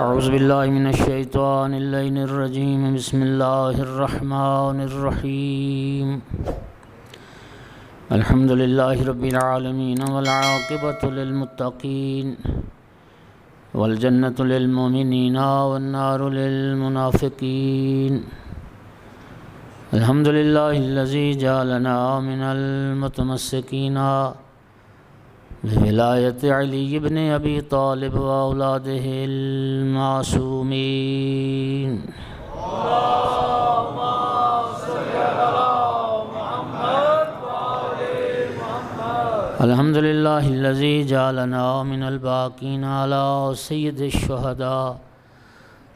اعوذ باللہ من الشیطان اللعین الرجیم بسم اللہ الرحمن الرحیم الحمد للہ رب العالمین والعاقبۃ للمتقین والجنۃ للمؤمنین والنار للمنافقین الحمد للہ الذی جعلنا من المتمسکین بولایت علی بن ابی طالب و اولادہ المعصومین اللہم صل علی محمد وآل محمد الحمد للہ الذی جعلنا من الباقین علی سید الشہداء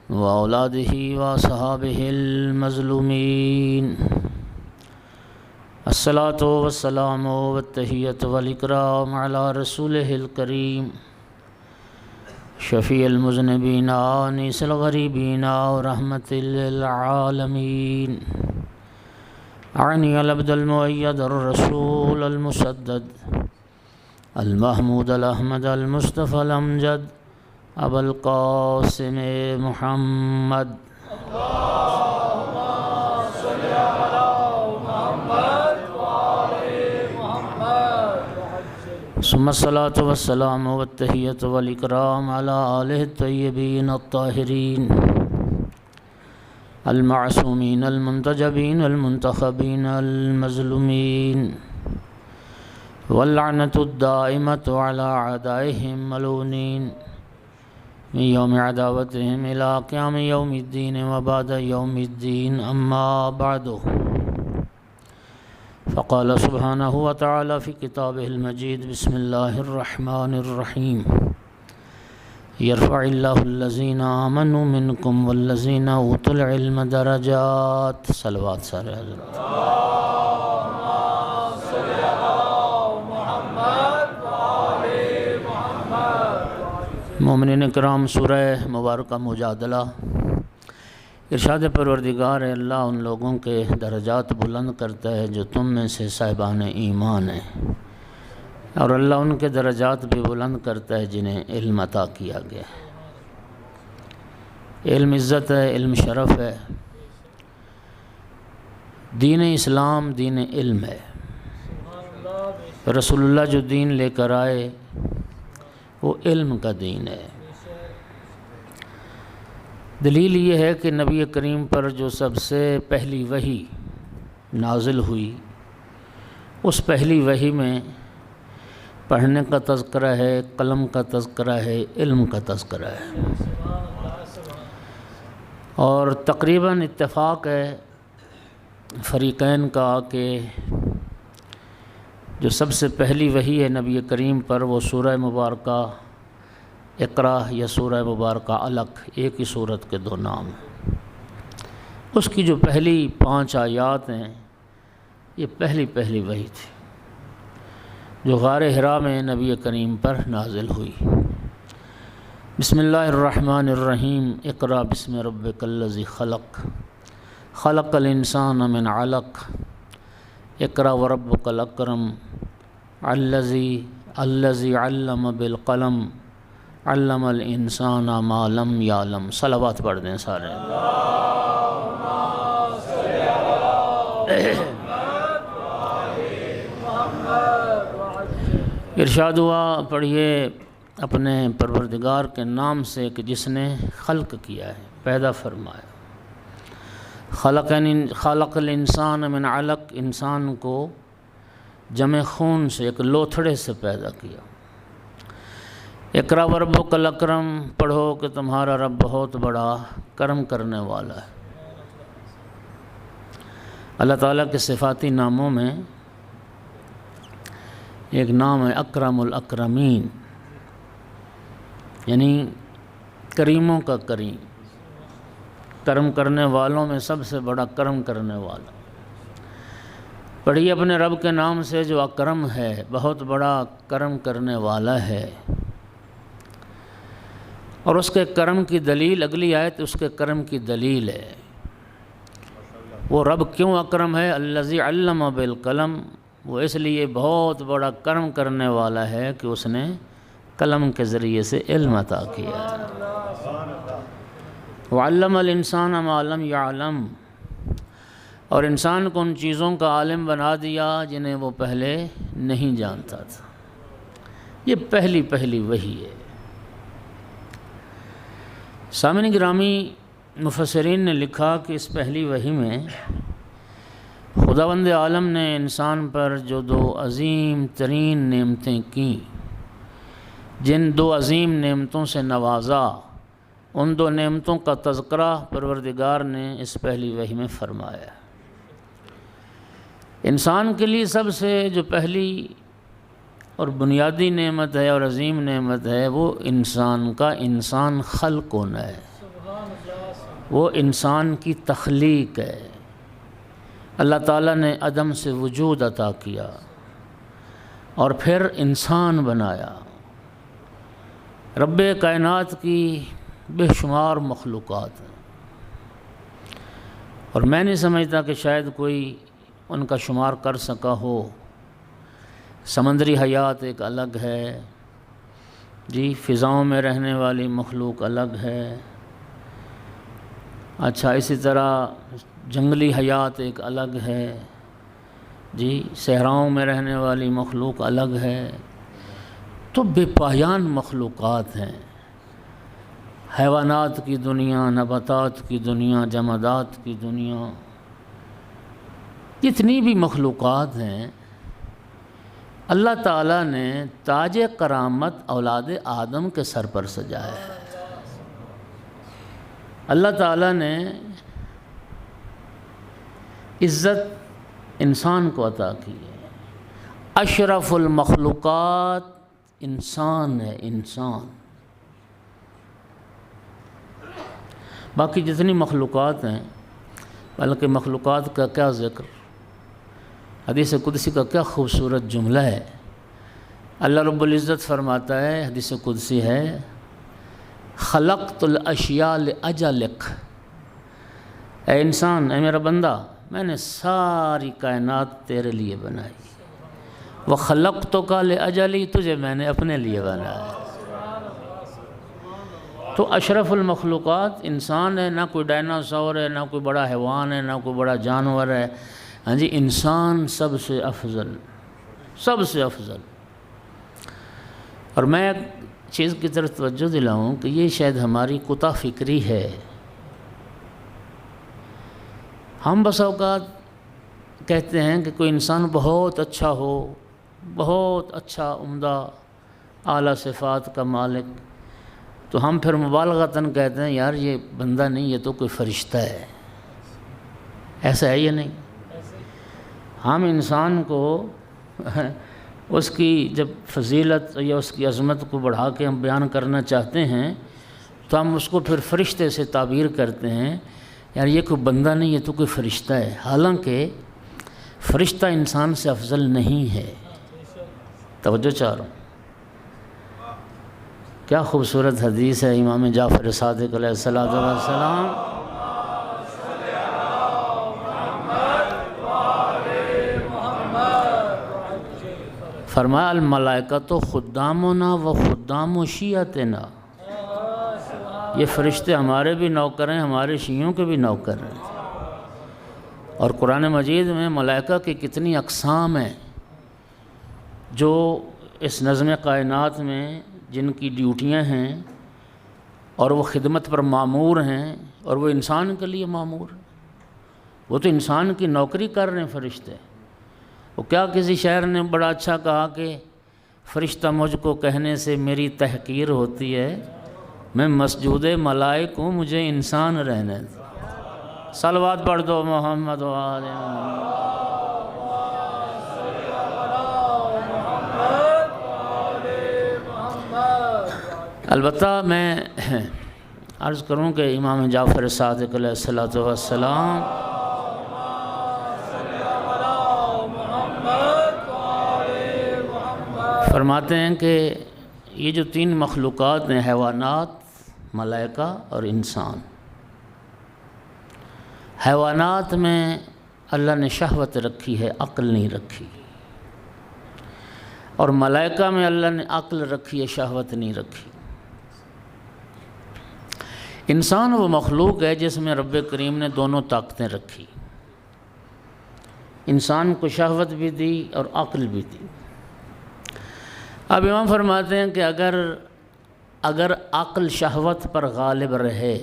و اولادہ و صحابہ المظلومین الصلاۃ والسلام والتحیۃ والاکرام علی رسولہ الکریم شفیع المذنبین انیس الغریبین ورحمۃ للعالمین اعنی العبد المؤید الرسول المسدد المحمود الاحمد المصطفى الامجد ابا القاسم محمد ثم الصلاة والسلام والتحیۃ والاکرام علی آلہ الطیبین الطاہرین المعصومین المنتجبین المنتخبین المظلومین واللعنۃ الدائمۃ علی اعدائہم ملعونین من یوم عداوتہم الی قیام یوم الدین وبعد یوم الدین اما بعد فقال سبحانہ وتعالی فی کتابہ المجید بسم اللہ الرحمن الرحیم یرفع اللہ الذین آمنوا منکم والذین اوتوا العلم درجات صلوات سارے حضرت اللہم صل علی محمد وآل محمد مومنین کرام، سورہ مبارکہ مجادلہ ارشاد پروردگار ہے اللہ ان لوگوں کے درجات بلند کرتا ہے جو تم میں سے صاحبان ایمان ہیں، اور اللہ ان کے درجات بھی بلند کرتا ہے جنہیں علم عطا کیا گیا ہے۔ علم عزت ہے، علم شرف ہے۔ دین اسلام دین علم ہے۔ رسول اللہ جو دین لے کر آئے وہ علم کا دین ہے۔ دلیل یہ ہے کہ نبی کریم پر جو سب سے پہلی وحی نازل ہوئی، اس پہلی وحی میں پڑھنے کا تذکرہ ہے، قلم کا تذکرہ ہے، علم کا تذکرہ ہے، اور تقریباً اتفاق ہے فریقین کا کہ جو سب سے پہلی وحی ہے نبی کریم پر وہ سورہ مبارکہ اقرا یا سورہ مبارکہ علق، ایک ہی سورت کے دو نام ہیں۔ اس کی جو پہلی 5 آیات ہیں یہ پہلی وحی تھی جو غار حرا میں نبی کریم پر نازل ہوئی۔ بسم اللہ الرحمن الرحیم اقرا بسم ربک الذی خلق خلق الانسان من علق اقرا وربک الاکرم الذی علم بالقلم علم الانسان ما لم یعلم۔ صلوات پڑھ دیں سارے۔ اللہم صل علی محمد ارشاد ہوا، پڑھیے اپنے پروردگار کے نام سے کہ جس نے خلق کیا ہے، پیدا فرمایا۔ خلق الانسان من علق، انسان کو جمع خون سے، ایک لوتھڑے سے پیدا کیا۔ اقرا وربک الاکرم، پڑھو کہ تمہارا رب بہت بڑا کرم کرنے والا ہے۔ اللہ تعالیٰ کے صفاتی ناموں میں ایک نام ہے اکرم الاکرمین، یعنی کریموں کا کریم، کرم کرنے والوں میں سب سے بڑا کرم کرنے والا۔ پڑھیے اپنے رب کے نام سے جو اکرم ہے، بہت بڑا کرم کرنے والا ہے۔ اور اس کے کرم کی دلیل، اگلی آیت اس کے کرم کی دلیل ہے۔ وہ رب کیوں اکرم ہے؟ الذی علم بالقلم، وہ اس لیے بہت بڑا کرم کرنے والا ہے کہ اس نے قلم کے ذریعے سے علم عطا کیا ہے۔ وعلم الانسان ما لم یعلم، اور انسان کو ان چیزوں کا عالم بنا دیا جنہیں وہ پہلے نہیں جانتا تھا۔ یہ پہلی وحی ہے۔ سامعین گرامی، مفسرین نے لکھا کہ اس پہلی وحی میں خداوند عالم نے انسان پر جو دو عظیم ترین نعمتیں کیں، جن دو عظیم نعمتوں سے نوازا، ان دو نعمتوں کا تذکرہ پروردگار نے اس پہلی وحی میں فرمایا۔ انسان کے لیے سب سے جو پہلی اور بنیادی نعمت ہے اور عظیم نعمت ہے، وہ انسان کا انسان خلق ہونا ہے، وہ انسان کی تخلیق ہے۔ اللہ تعالیٰ نے عدم سے وجود عطا کیا اور پھر انسان بنایا۔ رب کائنات کی بے شمار مخلوقات ہیں، اور میں نہیں سمجھتا کہ شاید کوئی ان کا شمار کر سکا ہو۔ سمندری حیات ایک الگ ہے جی، فضاؤں میں رہنے والی مخلوق الگ ہے، اچھا اسی طرح جنگلی حیات ایک الگ ہے جی، صحراؤں میں رہنے والی مخلوق الگ ہے۔ تو بے پایان مخلوقات ہیں، حیوانات کی دنیا، نباتات کی دنیا، جمادات کی دنیا، جتنی بھی مخلوقات ہیں، اللہ تعالیٰ نے تاج کرامت اولاد آدم کے سر پر سجایا ہے۔ اللہ تعالیٰ نے عزت انسان کو عطا کی ہے۔ اشرف المخلوقات انسان ہے، انسان۔ باقی جتنی مخلوقات ہیں، بلکہ مخلوقات کا کیا ذکر، حدیث قدسی کا کیا خوبصورت جملہ ہے۔ اللہ رب العزت فرماتا ہے، حدیث قدسی ہے، خلقت الاشیاء لاجلک، اے انسان، اے میرا بندہ، میں نے ساری کائنات تیرے لیے بنائی، وخلقتک لاجلی، تجھے میں نے اپنے لیے بنایا۔ تو اشرف المخلوقات انسان ہے، نہ کوئی ڈائناسور ہے، نہ کوئی بڑا حیوان ہے، نہ کوئی بڑا جانور ہے، ہاں جی، انسان سب سے افضل، سب سے افضل۔ اور میں ایک چیز کی طرف توجہ دلاؤں کہ یہ شاید ہماری کتا فکری ہے۔ ہم بس اوقات کہتے ہیں کہ کوئی انسان بہت اچھا ہو، بہت اچھا، عمدہ، اعلیٰ صفات کا مالک، تو ہم پھر مبالغتاً کہتے ہیں یار یہ بندہ نہیں، یہ تو کوئی فرشتہ ہے۔ ایسا ہے یا نہیں؟ ہم انسان کو اس کی جب فضیلت یا اس کی عظمت کو بڑھا کے ہم بیان کرنا چاہتے ہیں تو ہم اس کو پھر فرشتے سے تعبیر کرتے ہیں، یار یہ کوئی بندہ نہیں، یہ تو کوئی فرشتہ ہے، حالانکہ فرشتہ انسان سے افضل نہیں ہے۔ توجہ چاہ رہا ہوں، کیا خوبصورت حدیث ہے امام جعفر صادق علیہ السلام۔ فرمایا الملائکۃ خدامنا و خدام شیعتنا، یہ فرشتے ہمارے بھی نوکر ہیں، ہمارے شیعوں کے بھی نوکر ہیں۔ اور قرآن مجید میں ملائکہ کی کتنی اقسام ہیں جو اس نظم کائنات میں جن کی ڈیوٹیاں ہیں اور وہ خدمت پر مامور ہیں، اور وہ انسان کے لیے مامور ہیں۔ وہ تو انسان کی نوکری کر رہے ہیں فرشتے۔ وہ کیا کسی شاعر نے بڑا اچھا کہا کہ فرشتہ مجھ کو کہنے سے میری تحقیر ہوتی ہے، میں مسجود ملائک ہوں، مجھے انسان رہنے دو۔ صلوات پڑھ دو محمد و آل محمد۔ البتہ میں عرض کروں کہ امام جعفر صادق علیہ السلام فرماتے ہیں کہ یہ جو تین مخلوقات ہیں، حیوانات، ملائکہ اور انسان، حیوانات میں اللہ نے شہوت رکھی ہے، عقل نہیں رکھی۔ اور ملائکہ میں اللہ نے عقل رکھی ہے، شہوت نہیں رکھی۔ انسان وہ مخلوق ہے جس میں رب کریم نے دونوں طاقتیں رکھی، انسان کو شہوت بھی دی اور عقل بھی دی۔ اب امام فرماتے ہیں کہ اگر عقل شہوت پر غالب رہے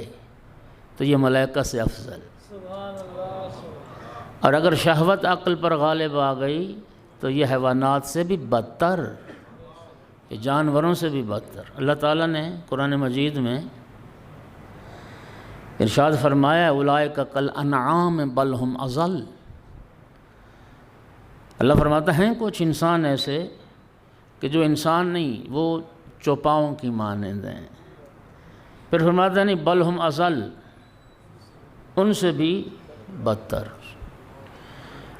تو یہ ملائکہ سے افضل، اور اگر شہوت عقل پر غالب آ گئی تو یہ حیوانات سے بھی بدتر، یہ جانوروں سے بھی بدتر۔ اللہ تعالیٰ نے قرآن مجید میں ارشاد فرمایا اولئک کالانعام بل ہم اضل۔ اللہ فرماتا ہے کچھ انسان ایسے کہ جو انسان نہیں، وہ چوپاؤں کی مانند ہیں۔ پھر فرماتا نہیں بل ہم اضل، ان سے بھی بدتر۔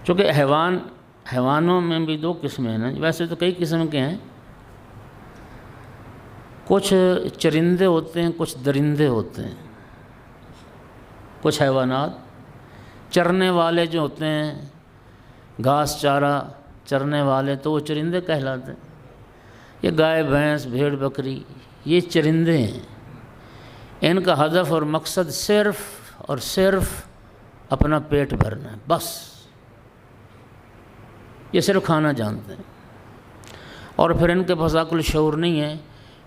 چونکہ حیوانوں میں بھی دو قسمیں ہیں نا، ویسے تو کئی قسم کے ہیں، کچھ چرندے ہوتے ہیں، کچھ درندے ہوتے ہیں۔ کچھ حیوانات چرنے والے جو ہوتے ہیں، گھاس چارہ چرنے والے، تو وہ چرندے کہلاتے ہیں۔ یہ گائے بھینس بھیڑ بکری یہ چرندے ہیں، ان کا ہدف اور مقصد صرف اور صرف اپنا پیٹ بھرنا ہے، بس یہ صرف کھانا جانتے ہیں، اور پھر ان کے پاس عقل شعور نہیں ہے،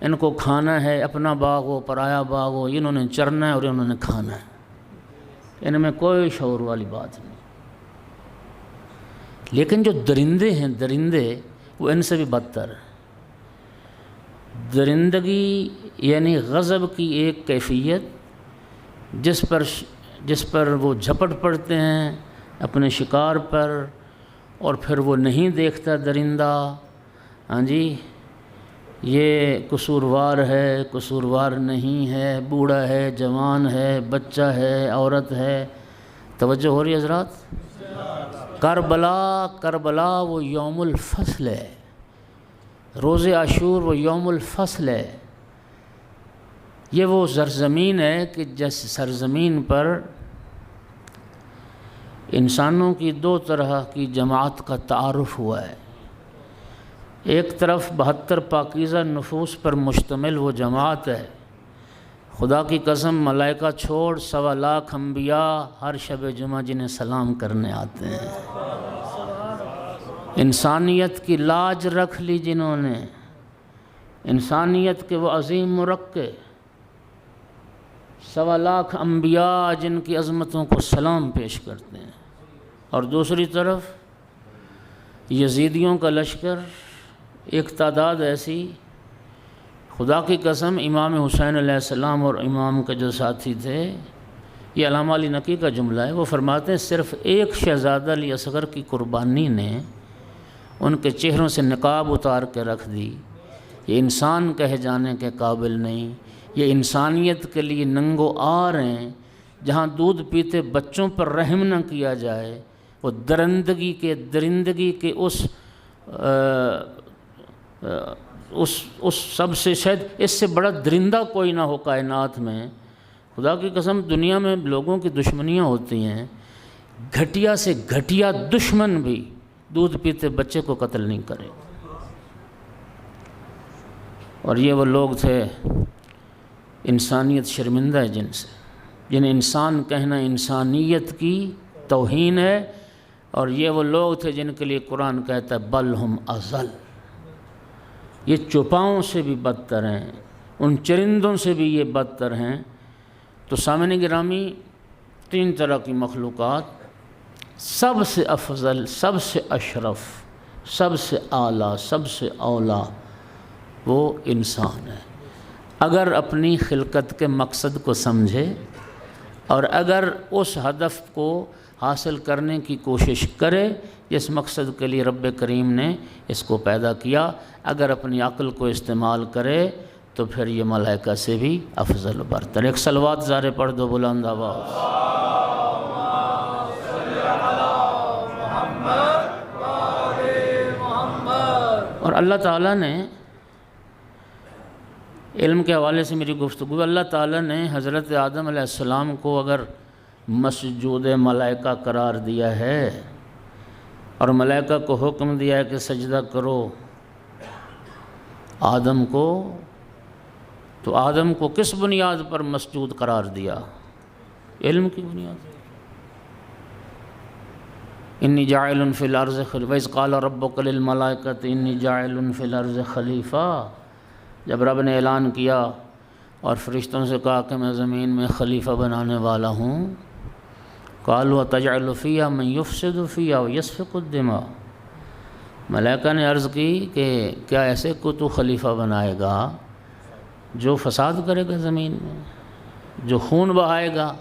ان کو کھانا ہے، اپنا باغ ہو پرایا باغ ہو، انہوں نے چرنا ہے اور انہوں نے کھانا ہے، ان میں کوئی شعور والی بات نہیں۔ لیکن جو درندے ہیں، درندے وہ ان سے بھی بدتر ہیں۔ درندگی یعنی غضب کی ایک کیفیت جس پر وہ جھپٹ پڑتے ہیں اپنے شکار پر، اور پھر وہ نہیں دیکھتا درندہ ہاں جی یہ قصوروار ہے قصوروار نہیں ہے، بوڑھا ہے جوان ہے بچہ ہے عورت ہے۔ توجہ ہو رہی ہے حضرات؟ کربلا وہ یوم الفصل ہے، روز عاشور وہ یوم الفصل ہے۔ یہ وہ سرزمین ہے کہ جس سرزمین پر انسانوں کی دو طرح کی جماعت کا تعارف ہوا ہے۔ ایک طرف 72 پاکیزہ نفوس پر مشتمل وہ جماعت ہے، خدا کی قسم ملائکہ چھوڑ 1.25 لاکھ انبیاء ہر شب جمعہ جنہیں سلام کرنے آتے ہیں۔ انسانیت کی لاج رکھ لی جنہوں نے، انسانیت کے وہ عظیم مرقع 1.25 لاکھ انبیاء جن کی عظمتوں کو سلام پیش کرتے ہیں، اور دوسری طرف یزیدیوں کا لشکر، ایک تعداد ایسی، خدا کی قسم امام حسین علیہ السلام اور امام کے جو ساتھی تھے، یہ علامہ علی نقی کا جملہ ہے، وہ فرماتے ہیں صرف ایک شہزادہ علی اصغر کی قربانی نے ان کے چہروں سے نقاب اتار کے رکھ دی۔ یہ انسان کہے جانے کے قابل نہیں، یہ انسانیت کے لیے ننگو آر ہیں۔ جہاں دودھ پیتے بچوں پر رحم نہ کیا جائے، وہ درندگی کے اس سب سے شاید اس سے بڑا درندہ کوئی نہ ہو کائنات میں۔ خدا کی قسم دنیا میں لوگوں کی دشمنیاں ہوتی ہیں، گھٹیا سے گھٹیا دشمن بھی دودھ پیتے بچے کو قتل نہیں کرے، اور یہ وہ لوگ تھے، انسانیت شرمندہ ہے جنہیں انسان کہنا انسانیت کی توہین ہے، اور یہ وہ لوگ تھے جن کے لیے قرآن کہتا ہے بل ہم اضل، یہ چوپاؤں سے بھی بدتر ہیں، ان چرندوں سے بھی یہ بدتر ہیں۔ تو سامعین گرامی، 3 طرح کی مخلوقات، سب سے افضل، سب سے اشرف، سب سے اعلیٰ، سب سے اولیٰ وہ انسان ہے، اگر اپنی خلقت کے مقصد کو سمجھے اور اگر اس ہدف کو حاصل کرنے کی کوشش کرے جس مقصد کے لیے رب کریم نے اس کو پیدا کیا، اگر اپنی عقل کو استعمال کرے تو پھر یہ ملائکہ سے بھی افضل و برتر۔ ایک صلوات زارے پڑھ دو بلند آواز۔ اور اللہ تعالیٰ نے علم کے حوالے سے میری گفتگو، اللہ تعالیٰ نے حضرت آدم علیہ السلام کو اگر مسجود ملائکہ قرار دیا ہے اور ملائکہ کو حکم دیا ہے کہ سجدہ کرو، آدم کو کس بنیاد پر مسجود قرار دیا؟ علم کی بنیاد۔ انی جاعل فی الارض خلیفہ، وَإِذْ قَالَ رَبُّكَ لِلْمَلَائِكَةِ انی جاعل فی الارض خلیفہ، جب رب نے اعلان کیا اور فرشتوں سے کہا کہ میں زمین میں خلیفہ بنانے والا ہوں، قالوا تجعل فیہا من یفسد فیہا ویسفک الدماء، ملائکہ نے عرض کی کہ کیا ایسے کو تو خلیفہ بنائے گا جو فساد کرے گا زمین میں، جو خون بہائے گا؟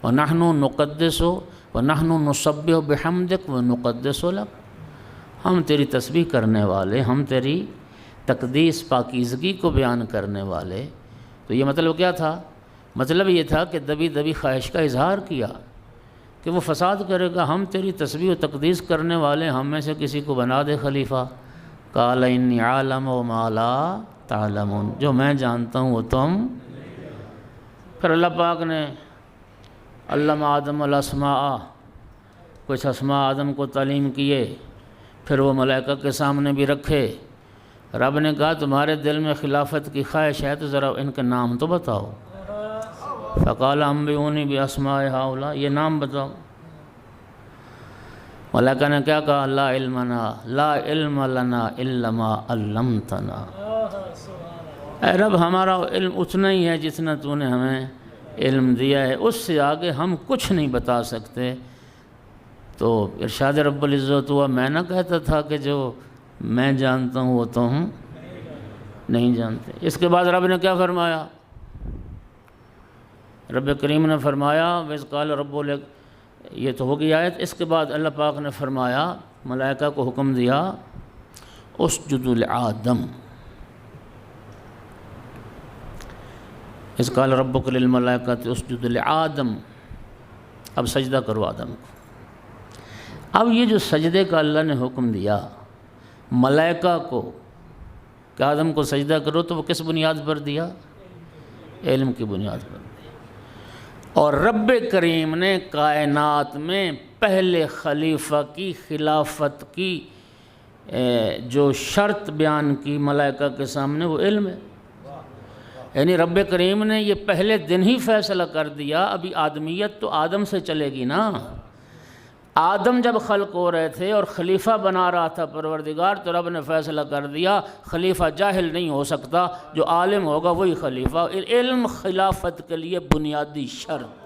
وَنَحْنُ نُقَدِّسُ وَنَحْنُ نُسَبِّحُ بِحَمْدِكَ وَنُقَدِّسُ لَكَ، ہم تیری تسبیح کرنے والے، ہم تیری تقدیس پاکیزگی کو بیان کرنے والے۔ تو یہ مطلب کیا تھا؟ مطلب یہ تھا کہ دبی دبی خواہش کا اظہار کیا کہ وہ فساد کرے گا، ہم تیری تسبیح و تقدیس کرنے والے، ہم میں سے کسی کو بنا دے خلیفہ۔ قال انی عالم ما لا تعلمون، جو میں جانتا ہوں وہ تم۔ پھر اللہ پاک نے علم آدم الاسماء، کچھ اسماء آدم کو تعلیم کیے، پھر وہ ملائکہ کے سامنے بھی رکھے۔ رب نے کہا تمہارے دل میں خلافت کی خواہش ہے تو ذرا ان کے نام تو بتاؤ۔ فقال انبئونی باسماء ہؤلاء، یہ نام بتاؤ۔ ملائکہ نے کیا کہا؟ لا علم لنا الا ما علمتنا، اے رب ہمارا علم اتنا ہی ہے جتنا تو نے ہمیں علم دیا ہے، اس سے آگے ہم کچھ نہیں بتا سکتے۔ تو ارشاد رب العزت ہوا، میں نہ کہتا تھا کہ جو میں جانتا ہوں وہ تم نہیں جانتے۔ اس کے بعد رب نے کیا فرمایا؟ رب کریم نے فرمایا وَإِذْ قَالَ رَبُّ لَكَ، یہ تو ہوگی آیت۔ اس کے بعد اللہ پاک نے فرمایا، ملائکہ کو حکم دیا اسجدوا لآدم، اِذْ قَالَ رَبُّكَ لِلْمَلَائِكَةِ اسجدوا لآدم، اب سجدہ کرو آدم کو۔ اب یہ جو سجدے کا اللہ نے حکم دیا ملائکہ کو کہ آدم کو سجدہ کرو، تو وہ کس بنیاد پر دیا؟ علم کی بنیاد پر دیا۔ اور رب کریم نے کائنات میں پہلے خلیفہ کی خلافت کی جو شرط بیان کی ملائکہ کے سامنے، وہ علم ہے۔ یعنی رب کریم نے یہ پہلے دن ہی فیصلہ کر دیا، ابھی آدمیت تو آدم سے چلے گی نا۔ آدم جب خلق ہو رہے تھے اور خلیفہ بنا رہا تھا پروردگار، تو رب نے فیصلہ کر دیا خلیفہ جاہل نہیں ہو سکتا، جو عالم ہوگا وہی خلیفہ۔ علم خلافت کے لیے بنیادی شرط۔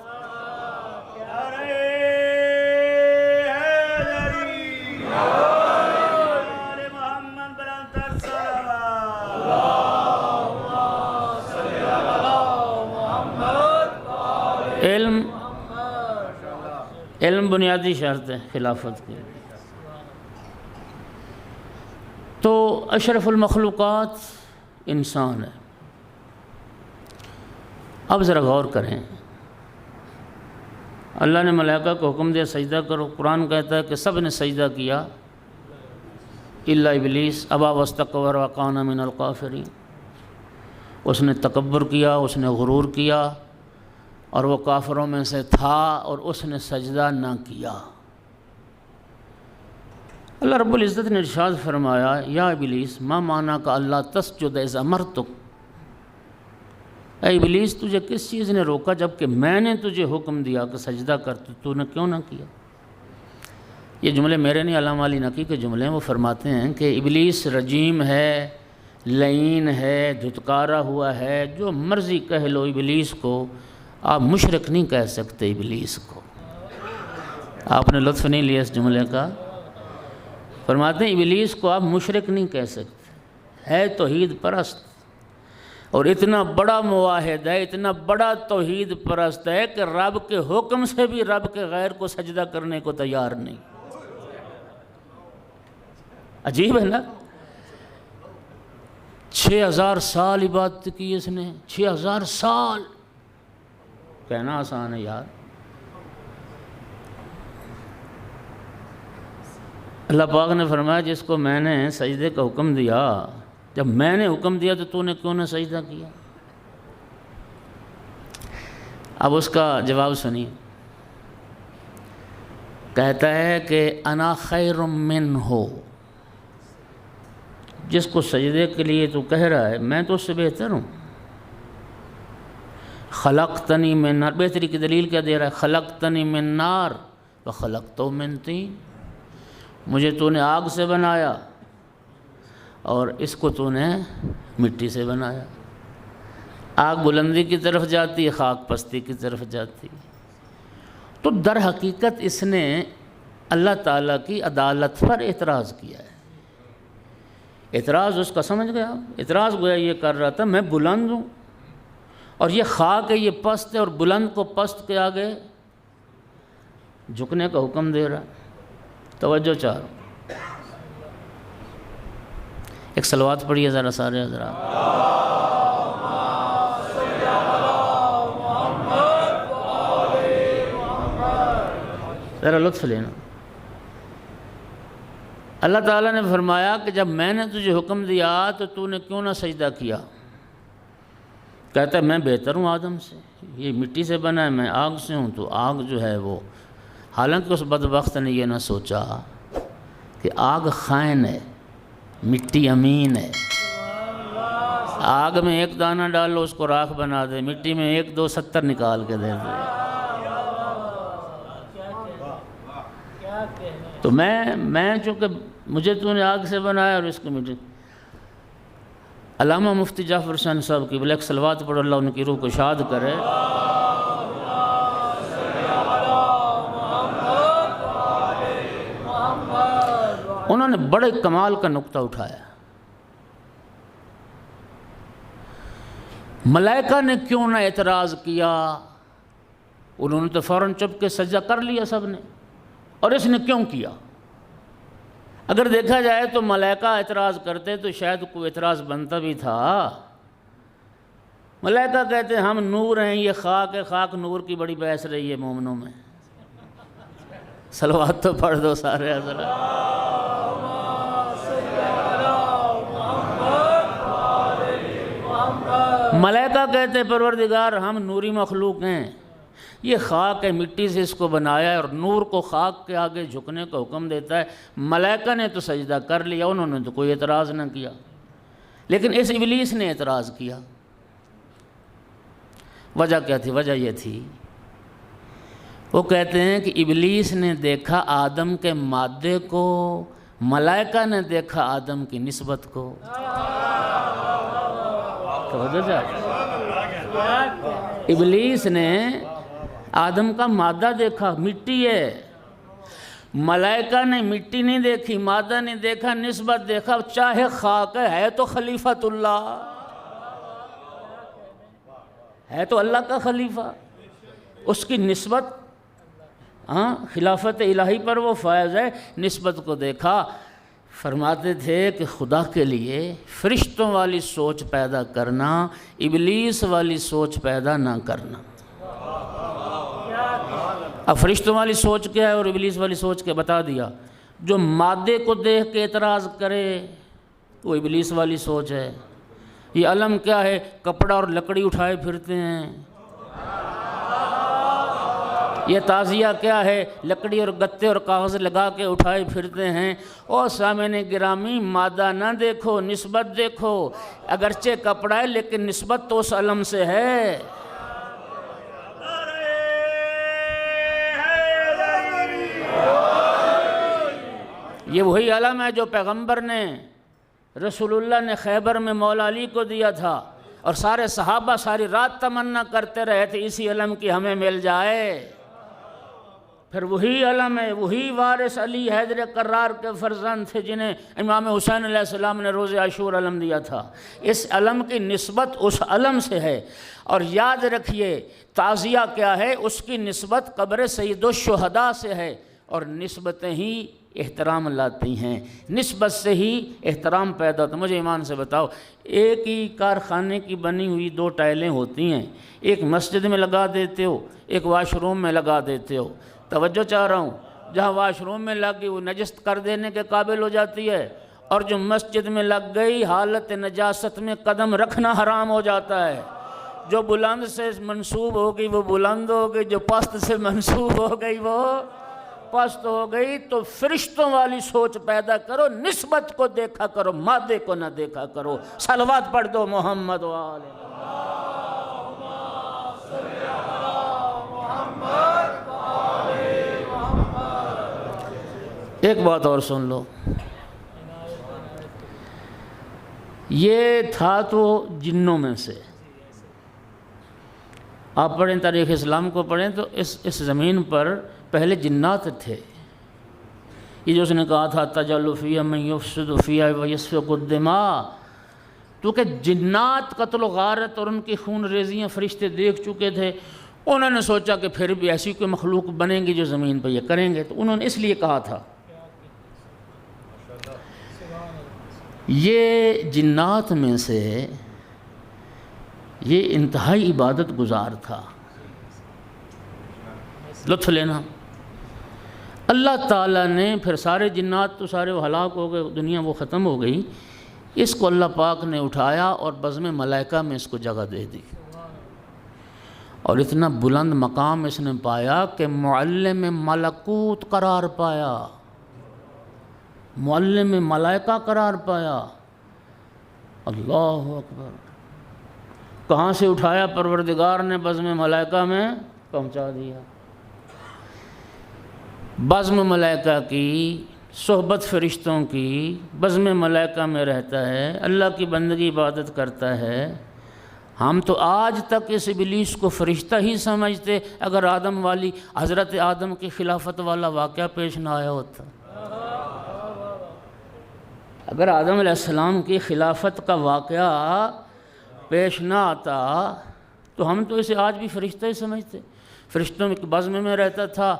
علم بنیادی شرط ہے خلافت کی۔ تو اشرف المخلوقات انسان ہے۔ اب ذرا غور کریں، اللہ نے ملائکہ کو حکم دیا سجدہ کرو، قرآن کہتا ہے کہ سب نے سجدہ کیا الا ابلیس ابا واستکبر وکان من الکافرین، اس نے تکبر کیا، اس نے غرور کیا اور وہ کافروں میں سے تھا، اور اس نے سجدہ نہ کیا۔ اللہ رب العزت نے ارشاد فرمایا یا ابلیس ما معنی کا اللہ تسجد اذ امرتک، اے ابلیس تجھے کس چیز نے روکا جبکہ میں نے تجھے حکم دیا کہ سجدہ کر، تو نے کیوں نہ کیا؟ یہ جملے میرے نہیں، علامہ علی نقی کے جملے ہیں۔ وہ فرماتے ہیں کہ ابلیس رجیم ہے، لعین ہے، دھتکارا ہوا ہے، جو مرضی کہہ لو ابلیس کو، آپ مشرک نہیں کہہ سکتے ابلیس کو۔ آپ نے لطف نہیں لیا اس جملے کا؟ فرماتے ہیں ابلیس کو آپ مشرک نہیں کہہ سکتے، ہے توحید پرست، اور اتنا بڑا موحد ہے، اتنا بڑا توحید پرست ہے کہ رب کے حکم سے بھی رب کے غیر کو سجدہ کرنے کو تیار نہیں۔ عجیب ہے نا؟ 6000 سال عبادت کی اس نے، 6000 سال، کہنا آسان ہے یار۔ اللہ پاک نے فرمایا جس کو میں نے سجدے کا حکم دیا، جب میں نے حکم دیا تو نے کیوں نہ سجدہ کیا؟ اب اس کا جواب سنیے، کہتا ہے کہ انا خیر منہ، جس کو سجدے کے لیے تو کہہ رہا ہے میں تو اس سے بہتر ہوں. خلقتنی من نار، بہتری کی دلیل کیا دے رہا ہے؟ خلقتنی من نار وخلقتہ من طین، مجھے تو نے آگ سے بنایا اور اس کو تو نے مٹی سے بنایا. آگ بلندی کی طرف جاتی ہے، خاک پستی کی طرف جاتی. تو در حقیقت اس نے اللہ تعالیٰ کی عدالت پر اعتراض کیا ہے. اعتراض اس کا سمجھ گیا، اعتراض گویا یہ کر رہا تھا میں بلند ہوں اور یہ خاک ہے، یہ پست ہے، اور بلند کو پست کے آگے جھکنے کا حکم دے رہا. توجہ چاہو، ایک صلوات پڑھیے ذرا سارے حضرات. ذرا لطف لینا. اللہ تعالیٰ نے فرمایا کہ جب میں نے تجھے حکم دیا تو نے کیوں نہ سجدہ کیا؟ کہتا ہے میں بہتر ہوں آدم سے، یہ مٹی سے بنا ہے، میں آگ سے ہوں. تو آگ جو ہے وہ، حالانکہ اس بدبخت نے یہ نہ سوچا کہ آگ خائن ہے، مٹی امین ہے. آگ میں ایک دانہ ڈال لو اس کو راکھ بنا دے، مٹی میں 1 2 70 نکال کے دے دے. تو میں چونکہ مجھے تو نے آگ سے بنایا اور اس کو مٹی. علامہ مفتی جعفر حسین صاحب کی بلیک صلوات پڑھ، اللہ ان کی روح کو شاد کرے. انہوں نے بڑے کمال کا نقطہ اٹھایا. ملائکہ نے کیوں نہ اعتراض کیا؟ انہوں نے تو فوراً چپ کے سجدہ کر لیا سب نے، اور اس نے کیوں کیا؟ اگر دیکھا جائے تو ملائکہ اعتراض کرتے تو شاید کوئی اعتراض بنتا بھی تھا. ملائکہ کہتے ہم نور ہیں، یہ خاک ہے، خاک نور کی بڑی بحث رہی ہے مومنوں میں. صلوات تو پڑھ دو سارے حضرات. ملائکہ کہتے ہیں پروردگار ہم نوری مخلوق ہیں، یہ خاک ہے، مٹی سے اس کو بنایا ہے اور نور کو خاک کے آگے جھکنے کا حکم دیتا ہے. ملائکہ نے تو سجدہ کر لیا، انہوں نے تو کوئی اعتراض نہ کیا. لیکن اس ابلیس نے اعتراض کیا. وجہ کیا تھی؟ وجہ یہ تھی، وہ کہتے ہیں کہ ابلیس نے دیکھا آدم کے مادے کو، ملائکہ نے دیکھا آدم کی نسبت کو. ابلیس نے آدم کا مادہ دیکھا، مٹی ہے. ملائکہ نے مٹی نہیں دیکھی، مادہ نہیں دیکھا، نسبت دیکھا. چاہے خاک ہے تو خلیفۃ اللہ ہے، تو اللہ کا خلیفہ، اس کی نسبت خلافت الہی پر وہ فائز ہے. نسبت کو دیکھا. فرماتے تھے کہ خدا کے لیے فرشتوں والی سوچ پیدا کرنا، ابلیس والی سوچ پیدا نہ کرنا. اب فرشتوں والی سوچ کیا ہے اور ابلیس والی سوچ کیا بتا دیا. جو مادے کو دیکھ کے اعتراض کرے وہ ابلیس والی سوچ ہے. یہ علم کیا ہے؟ کپڑا اور لکڑی اٹھائے پھرتے ہیں. یہ تعزیہ کیا ہے؟ لکڑی اور گتے اور کاغذ لگا کے اٹھائے پھرتے ہیں. اور سامعین گرامی، مادہ نہ دیکھو، نسبت دیکھو. اگرچہ کپڑا ہے لیکن نسبت تو اس علم سے ہے. یہ وہی علم ہے جو پیغمبر نے، رسول اللہ نے خیبر میں مولا علی کو دیا تھا، اور سارے صحابہ ساری رات تمنا کرتے رہے تھے اسی علم کی ہمیں مل جائے. پھر وہی علم ہے، وہی وارث علی حیدر کرار کے فرزند تھے جنہیں امام حسین علیہ السلام نے روز عاشور علم دیا تھا. اس علم کی نسبت اس علم سے ہے. اور یاد رکھیے تعزیہ کیا ہے؟ اس کی نسبت قبر سید الشہداء سے ہے. اور نسبتیں ہی احترام لاتی ہیں، نسبت سے ہی احترام پیدا ہوتا. مجھے ایمان سے بتاؤ، ایک ہی کارخانے کی بنی ہوئی 2 ٹائلیں ہوتی ہیں، ایک مسجد میں لگا دیتے ہو، ایک واش روم میں لگا دیتے ہو. توجہ چاہ رہا ہوں، جہاں واش روم میں لگ گئی وہ نجس کر دینے کے قابل ہو جاتی ہے، اور جو مسجد میں لگ گئی حالت نجاست میں قدم رکھنا حرام ہو جاتا ہے. جو بلند سے منسوب ہو گئی وہ بلند ہو گئی، جو پست سے منسوب ہو گئی وہ پست ہو گئی تو فرشتوں والی سوچ پیدا کرو، نسبت کو دیکھا کرو، مادے کو نہ دیکھا کرو۔ صلوات پڑھ دو محمد والے۔ ایک بات اور سن لو، یہ تھا تو جنوں میں سے، آپ پڑھیں تاریخ اسلام کو پڑھیں تو اس زمین پر پہلے جنات تھے۔ یہ جو اس نے کہا تھا تجعل فیہا من یفسد فیہا ویسفک الدماء، تو کہ جنات قتل و غارت اور ان کی خون ریزیاں فرشتے دیکھ چکے تھے، انہوں نے سوچا کہ پھر بھی ایسی کوئی مخلوق بنیں گی جو زمین پہ یہ کریں گے، تو انہوں نے اس لیے کہا تھا۔ یہ جنات میں سے یہ انتہائی عبادت گزار تھا۔ لطف لینا، اللہ تعالیٰ نے پھر سارے جنات تو سارے وہ ہلاک ہو گئے، دنیا وہ ختم ہو گئی، اس کو اللہ پاک نے اٹھایا اور بزم ملائکہ میں اس کو جگہ دے دی، اور اتنا بلند مقام اس نے پایا کہ معلم ملکوت قرار پایا، معلم ملائکہ قرار پایا۔ اللہ اکبر! کہاں سے اٹھایا پروردگار نے؟ بزم ملائکہ میں پہنچا دیا۔ بزم ملائکہ کی صحبت، فرشتوں کی بزم ملائکہ میں رہتا ہے، اللہ کی بندگی عبادت کرتا ہے۔ ہم تو آج تک اس ابلیس کو فرشتہ ہی سمجھتے، اگر آدم والی حضرت آدم کی خلافت والا واقعہ پیش نہ آیا ہوتا، اگر آدم علیہ السلام کی خلافت کا واقعہ پیش نہ آتا تو ہم تو اسے آج بھی فرشتہ ہی سمجھتے۔ فرشتوں کی بزم میں رہتا تھا،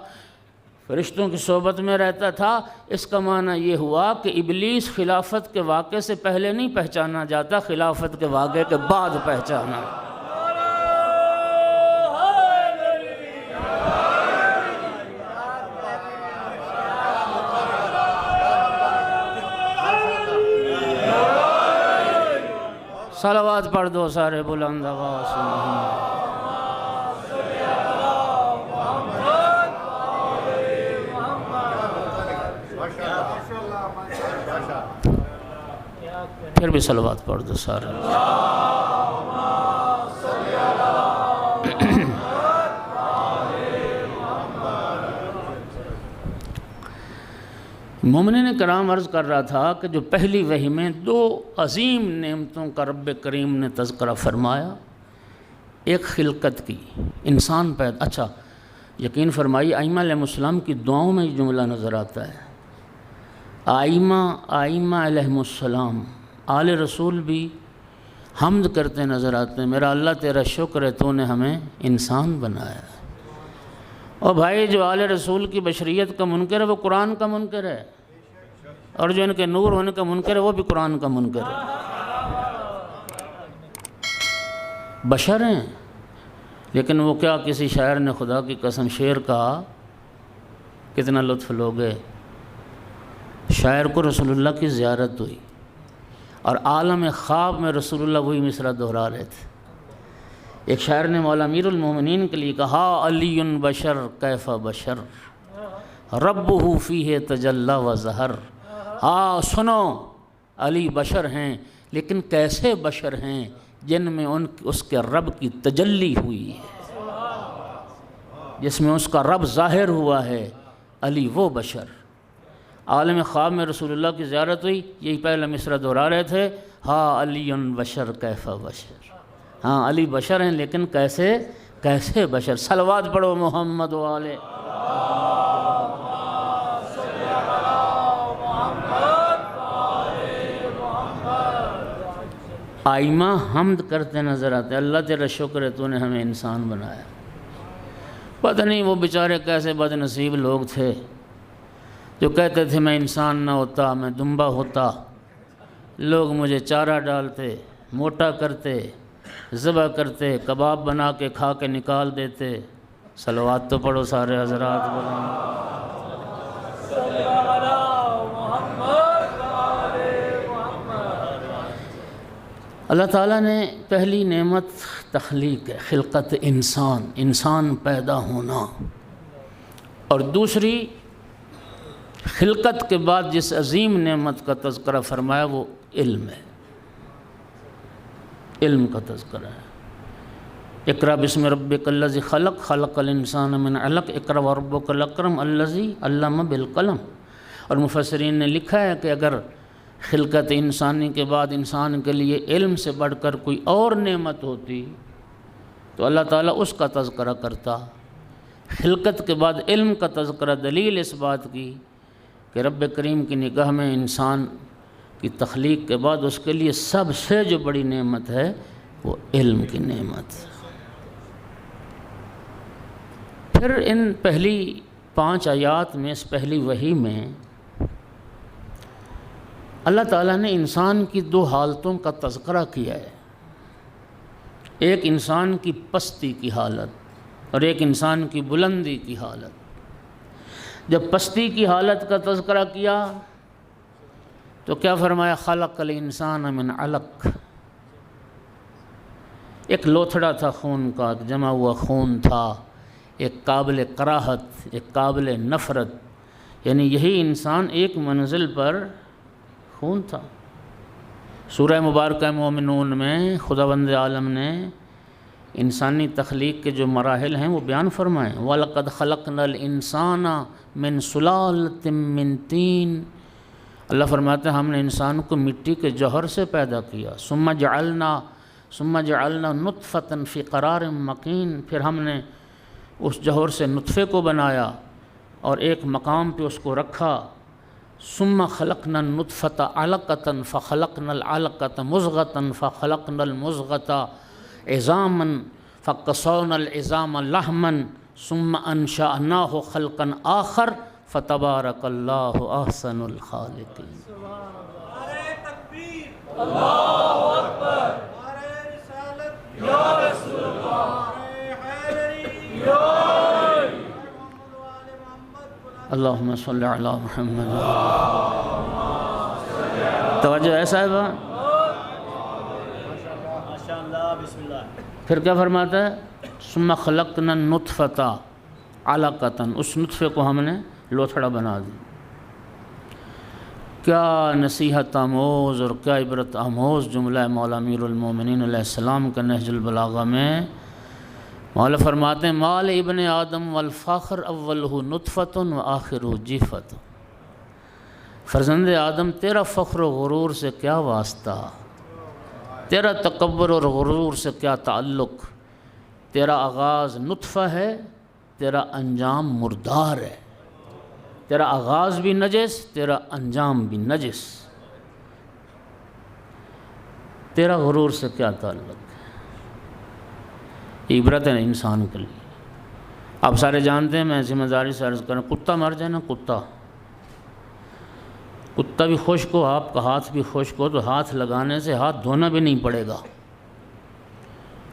فرشتوں کی صحبت میں رہتا تھا۔ اس کا معنی یہ ہوا کہ ابلیس خلافت کے واقعے سے پہلے نہیں پہچانا جاتا، خلافت کے واقعے کے بعد پہچانا۔ صلوات پڑھ دو سارے بلند آواز سے۔ پھر بھی صلوات پڑھ دو سارے۔ مومنین کرام عرض کر رہا تھا کہ جو پہلی وحی میں دو عظیم نعمتوں کا رب کریم نے تذکرہ فرمایا، ایک خلقت کی، انسان پیدا۔ اچھا یقین فرمائی ائمہ علیہ السلام کی دعاؤں میں یہ جملہ نظر آتا ہے۔ ائمہ علیہ السلام، آل رسول بھی حمد کرتے نظر آتے ہیں، میرا اللہ تیرا شکر ہے تو نے ہمیں انسان بنایا۔ اور بھائی جو آل رسول کی بشریت کا منکر ہے وہ قرآن کا منکر ہے، اور جو ان کے نور ہونے کا منکر ہے وہ بھی قرآن کا منکر ہے۔ بشر ہیں، لیکن وہ کیا، کسی شاعر نے خدا کی قسم شعر کہا، کتنا لطف لوگے، شاعر کو رسول اللہ کی زیارت ہوئی اور عالم خواب میں رسول اللہ وہی مصرع دہرا رہے تھے۔ ایک شاعر نے مولا امیر المومنین کے لیے کہا، علی بشر کیف بشر ربہ فیہ تجلی و ظہر۔ ہاں سنو، علی بشر ہیں، لیکن کیسے بشر ہیں؟ جن میں اس کے رب کی تجلی ہوئی ہے، جس میں اس کا رب ظاہر ہوا ہے، علی وہ بشر۔ عالم خواب میں رسول اللہ کی زیارت ہوئی، یہی پہلا مصرع دہرا رہے تھے، ہاں علی بشر کیف بشر۔ ہاں علی بشر ہیں، لیکن کیسے بشر؟ صلوات پڑھو محمد والے۔ ائمہ حمد کرتے نظر آتے، اللہ تیرا شکر ہے تو نے ہمیں انسان بنایا۔ پتہ نہیں وہ بیچارے کیسے بد نصیب لوگ تھے جو کہتے تھے میں انسان نہ ہوتا میں دمبا ہوتا، لوگ مجھے چارہ ڈالتے، موٹا کرتے، ذبح کرتے، کباب بنا کے کھا کے نکال دیتے۔ صلوات تو پڑھو سارے حضرات بلند۔ اللہ تعالیٰ نے پہلی نعمت تخلیق ہے، خلقت انسان پیدا ہونا، اور دوسری خلقت کے بعد جس عظیم نعمت کا تذکرہ فرمایا وہ علم ہے، علم کا تذکرہ ہے۔ اقرأ بسم ربک الذی خلق خلق الانسان من علق اقرأ وربک الاکرم الذی علم بالقلم۔ اور مفسرین نے لکھا ہے کہ اگر خلقت انسانی کے بعد انسان کے لیے علم سے بڑھ کر کوئی اور نعمت ہوتی تو اللہ تعالیٰ اس کا تذکرہ کرتا۔ خلقت کے بعد علم کا تذکرہ دلیل اس بات کی کہ رب کریم کی نگاہ میں انسان کی تخلیق کے بعد اس کے لیے سب سے جو بڑی نعمت ہے وہ علم کی نعمت۔ پھر ان پہلی 5 آیات میں، اس پہلی وحی میں اللہ تعالیٰ نے انسان کی 2 حالتوں کا تذکرہ کیا ہے، ایک انسان کی پستی کی حالت اور ایک انسان کی بلندی کی حالت۔ جب پستی کی حالت کا تذکرہ کیا تو کیا فرمایا؟ خلق الانسان من علق، ایک لوتھڑا تھا خون کا، ایک جمع ہوا خون تھا، ایک قابل کراہت، ایک قابل نفرت، یعنی یہی انسان ایک منزل پر خون تھا۔ سورہ مبارکہ مومنون میں خداوند عالم نے انسانی تخلیق کے جو مراحل ہیں وہ بیان فرمائیں۔ وَلَقَدْ خَلَقْنَا الْإِنسَانَ مِنْ سُلَالَةٍ مِّن طِينٍ، اللہ فرماتے ہیں ہم نے انسان کو مٹی کے جوہر سے پیدا کیا۔ ثُمَّ جَعَلْنَا نُطْفَةً فِي قَرَارٍ مَّكِينٍ، پھر ہم نے اس جوہر سے نطفے کو بنایا اور ایک مقام پہ اس کو رکھا۔ ثُمَّ خَلَقْنَا النُّطْفَةَ عَلَقَةً فَخَلَقْنَا الْعَلَقَةَ مُضْغَةً فَخَلَقْنَا الْمُضْغَةَ عِظَامًا فَكَسَوْنَا الْعِظَامَ لَحْمًا ثُمَّ أَنشَأْنَاهُ خَلْقًا آخَرَ فَتَبَارَكَ اللَّهُ أَحْسَنُ الْخَالِقِينَ۔ نعرہ تکبیر، اللہ اکبر، نعرہ رسالت، یا رسول اللہ، نعرہ حیدری، یا اللہم صلی علی محمد۔ توجہ ہے صاحبہ؟ پھر کیا فرماتا ہے؟ ثم خلقنا النطفة علقة، اس نطفے کو ہم نے لوتھڑا بنا دی۔ کیا نصیحت آموز اور کیا عبرت آموز جملہ مولا امیر المومنین علیہ السلام کا نہج البلاغہ میں مولا فرماتے ہیں مال ابن آدم والفاخر اولہ نطفۃ و آخرہ جیفۃ۔ فرزند آدم تیرا فخر و غرور سے کیا واسطہ، تیرا تکبر اور غرور سے کیا تعلق، تیرا آغاز نطفہ ہے، تیرا انجام مردار ہے، تیرا آغاز بھی نجس، تیرا انجام بھی نجس، تیرا غرور سے کیا تعلق۔ عبرت ہے انسان کے لیے۔ آپ سارے جانتے ہیں، میں ذمہ داری سے عرض کروں، کتا مر جائے نا، کتا بھی خشک ہو، آپ کا ہاتھ بھی خشک ہو تو ہاتھ لگانے سے ہاتھ دھونا بھی نہیں پڑے گا،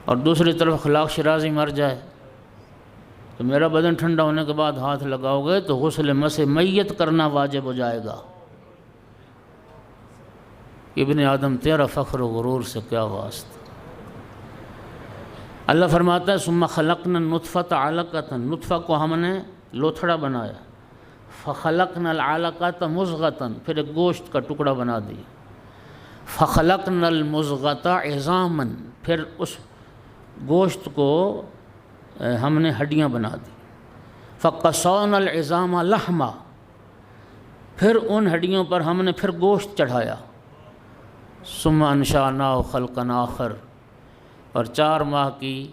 اور دوسری طرف اخلاق شرازی مر جائے تو میرا بدن ٹھنڈا ہونے کے بعد ہاتھ لگاؤ گے تو غسل مسح میت کرنا واجب ہو جائے گا۔ ابن آدم تیرا فخر و غرور سے کیا واسطہ۔ اللہ فرماتا ہے ثم خلقنا النطفۃ علقۃ، نطفہ کو ہم نے لوتھڑا بنایا، فخلقنا العلقۃ مضغۃ، پھر ایک گوشت کا ٹکڑا بنا دیا، فخلقنا المضغۃ عظاما، پھر اس گوشت کو ہم نے ہڈیاں بنا دی، فقصونا العظام لحما، پھر ان ہڈیوں پر ہم نے پھر گوشت چڑھایا، ثم انشأناه خلقا آخر، اور 4 ماہ کی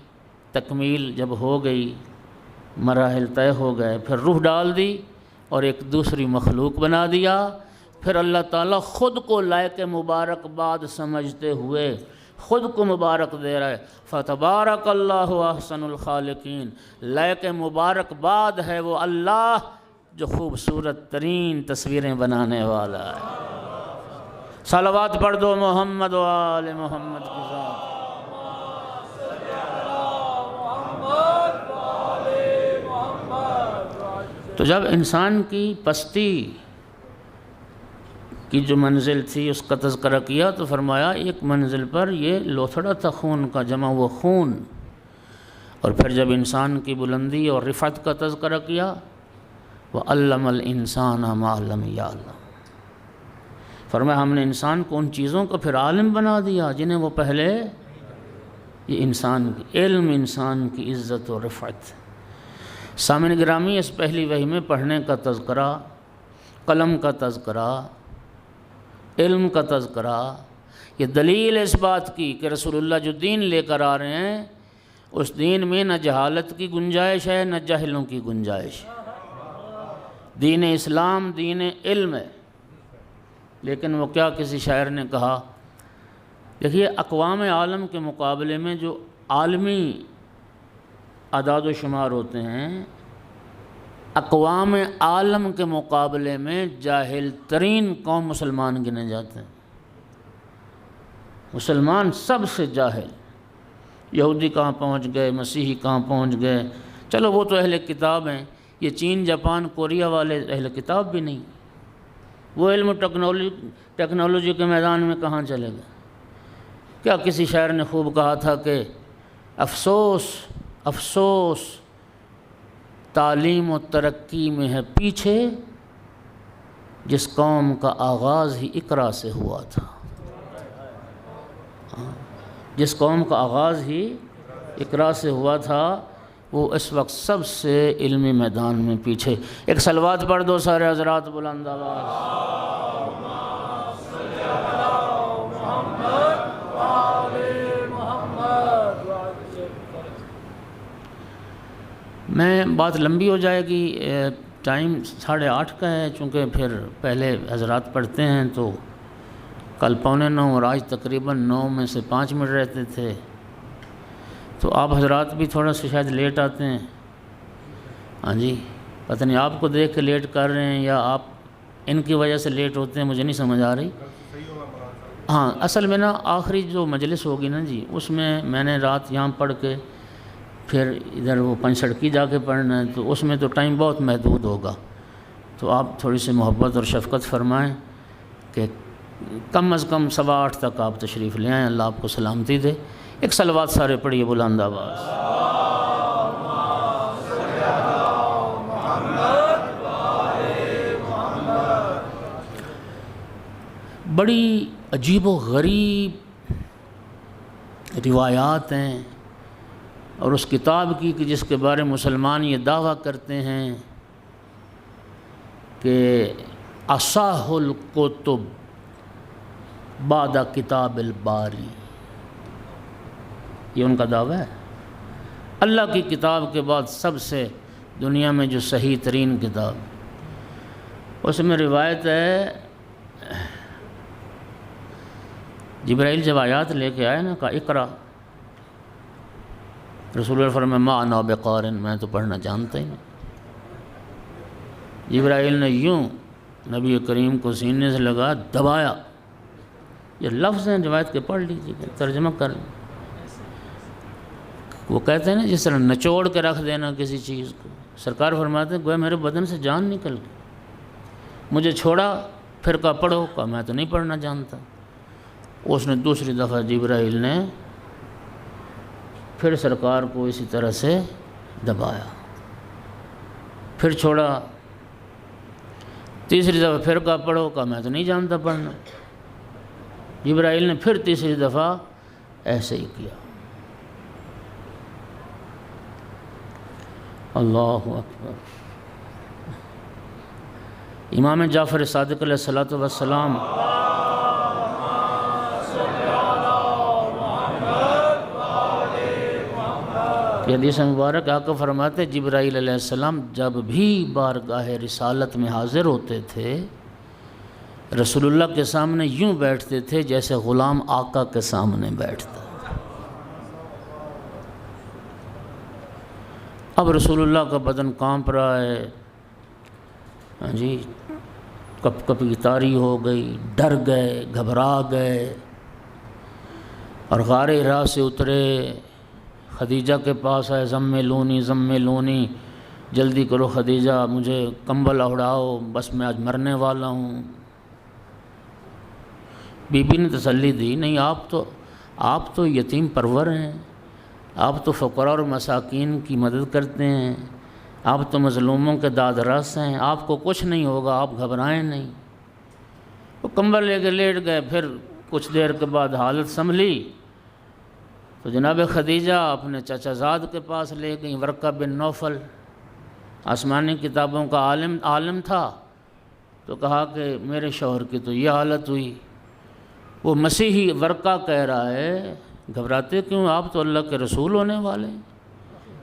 تکمیل جب ہو گئی، مراحل طے ہو گئے، پھر روح ڈال دی اور ایک دوسری مخلوق بنا دیا۔ پھر اللہ تعالیٰ خود کو لائق مبارکباد سمجھتے ہوئے خود کو مبارک دے رہا ہے، فتبارک اللہ احسن الخالقین، لائق مبارکباد ہے وہ اللہ جو خوبصورت ترین تصویریں بنانے والا ہے۔ صلوات پڑھ دو محمد و آل محمد کی ذات۔ تو جب انسان کی پستی کی جو منزل تھی اس کا تذکرہ کیا تو فرمایا ایک منزل پر یہ لوتھڑا تھا خون کا، جمع ہوا خون، اور پھر جب انسان کی بلندی اور رفعت کا تذکرہ کیا وَعَلَّمَ الْإِنسَانَ مَا لَمْ يَعْلَمْ۔ فرمایا ہم نے انسان کو ان چیزوں کو پھر عالم بنا دیا جنہیں وہ پہلے، یہ انسان کی علم، انسان کی عزت و رفعت۔ سامعین گرامی، اس پہلی وحی میں پڑھنے کا تذکرہ، قلم کا تذکرہ، علم کا تذکرہ، یہ دلیل اس بات کی کہ رسول اللہ جو دین لے کر آ رہے ہیں اس دین میں نہ جہالت کی گنجائش ہے نہ جاہلوں کی گنجائش ہے۔ دین اسلام دین علم ہے۔ لیکن وہ کیا کسی شاعر نے کہا، دیکھیے اقوام عالم کے مقابلے میں جو عالمی اعداد و شمار ہوتے ہیں، اقوام عالم کے مقابلے میں جاہل ترین قوم مسلمان گنے جاتے ہیں۔ مسلمان سب سے جاہل، یہودی کہاں پہنچ گئے، مسیحی کہاں پہنچ گئے، چلو وہ تو اہل کتاب ہیں، یہ چین جاپان کوریا والے اہل کتاب بھی نہیں، وہ علم و ٹیکنالوجی کے میدان میں کہاں چلے گئے۔ کیا کسی شاعر نے خوب کہا تھا کہ افسوس افسوس تعلیم و ترقی میں ہے پیچھے، جس قوم کا آغاز ہی اقرا سے ہوا تھا۔ جس قوم کا آغاز ہی اقرا سے ہوا تھا وہ اس وقت سب سے علمی میدان میں پیچھے۔ ایک صلوات پڑھ دو سارے حضرات بلند آواز۔ میں بات لمبی ہو جائے گی، ٹائم 8:30 کا ہے، چونکہ پھر پہلے حضرات پڑھتے ہیں تو کل 8:45 اور آج تقریباً 9 میں سے 5 منٹ رہتے تھے، تو آپ حضرات بھی تھوڑا سا شاید لیٹ آتے ہیں۔ ہاں جی، پتہ نہیں آپ کو دیکھ کے لیٹ کر رہے ہیں یا آپ ان کی وجہ سے لیٹ ہوتے ہیں، مجھے نہیں سمجھ آ رہی۔ ہاں، اصل میں نا آخری جو مجلس ہوگی نا جی، اس میں نے رات یہاں پڑھ کے پھر ادھر وہ پنچھڑکی جا کے پڑھنا ہے، تو اس میں تو ٹائم بہت محدود ہوگا، تو آپ تھوڑی سی محبت اور شفقت فرمائیں کہ کم از کم 8:15 تک آپ تشریف لے آئیں۔ اللہ آپ کو سلامتی دے۔ ایک صلوات سارے پڑھیے بلند آواز۔ بڑی عجیب و غریب روایات ہیں اور اس کتاب کی کہ جس کے بارے میں مسلمان یہ دعویٰ کرتے ہیں کہ اصح الکتب بعد کتاب الباری، یہ ان کا دعویٰ ہے۔ اللہ کی کتاب کے بعد سب سے دنیا میں جو صحیح ترین کتاب، اس میں روایت ہے جبرائیل جب آیات لے کے آئے نا، کہا اقرا، رسول اللہ فرمایا ما انا بقارن، میں تو پڑھنا جانتا ہی نہیں۔ جبرائیل نے یوں نبی کریم کو سینے سے لگا دبایا، یہ لفظ ہیں روایت کے، پڑھ لیجیے، ترجمہ کر لیں۔ وہ کہتے ہیں نا جس طرح نچوڑ کے رکھ دینا کسی چیز کو، سرکار فرماتے ہیں گویا میرے بدن سے جان نکل گئی، مجھے چھوڑا، پھر کہا پڑھو، کہا میں تو نہیں پڑھنا جانتا۔ اس نے دوسری دفعہ جبرائیل نے پھر سرکار کو اسی طرح سے دبایا، پھر چھوڑا، تیسری دفعہ پھر کہا پڑھو، کہا میں تو نہیں جانتا پڑھنا۔ جبرائیل نے پھر تیسری دفعہ ایسے ہی کیا۔ اللہ اکبر۔ امام جعفر صادق علیہ الصلوۃ والسلام یہ حدیث مبارک آقا فرماتے جبرائیل علیہ السلام جب بھی بارگاہ رسالت میں حاضر ہوتے تھے رسول اللہ کے سامنے یوں بیٹھتے تھے جیسے غلام آقا کے سامنے بیٹھتا۔ اب رسول اللہ کا بدن کانپ رہا ہے، ہاں جی، کپ کپی طاری ہو گئی، ڈر گئے، گھبرا گئے، اور غار حرا سے اترے، خدیجہ کے پاس آئے، زملونی، جلدی کرو خدیجہ، مجھے کمبل اوڑھاؤ، بس میں آج مرنے والا ہوں۔ بی بی نے تسلی دی، نہیں آپ تو یتیم پرور ہیں، آپ تو فقراء اور مساکین کی مدد کرتے ہیں، آپ تو مظلوموں کے داد رس ہیں، آپ کو کچھ نہیں ہوگا، آپ گھبرائیں نہیں۔ وہ کمبل لے کے لیٹ گئے، پھر کچھ دیر کے بعد حالت سنبھلی تو جناب خدیجہ اپنے چچا زاد کے پاس لے گئیں۔ ورقہ بن نوفل آسمانی کتابوں کا عالم تھا، تو کہا کہ میرے شوہر کی تو یہ حالت ہوئی۔ وہ مسیحی ورقہ کہہ رہا ہے گھبراتے کیوں، آپ تو اللہ کے رسول ہونے والے ہیں۔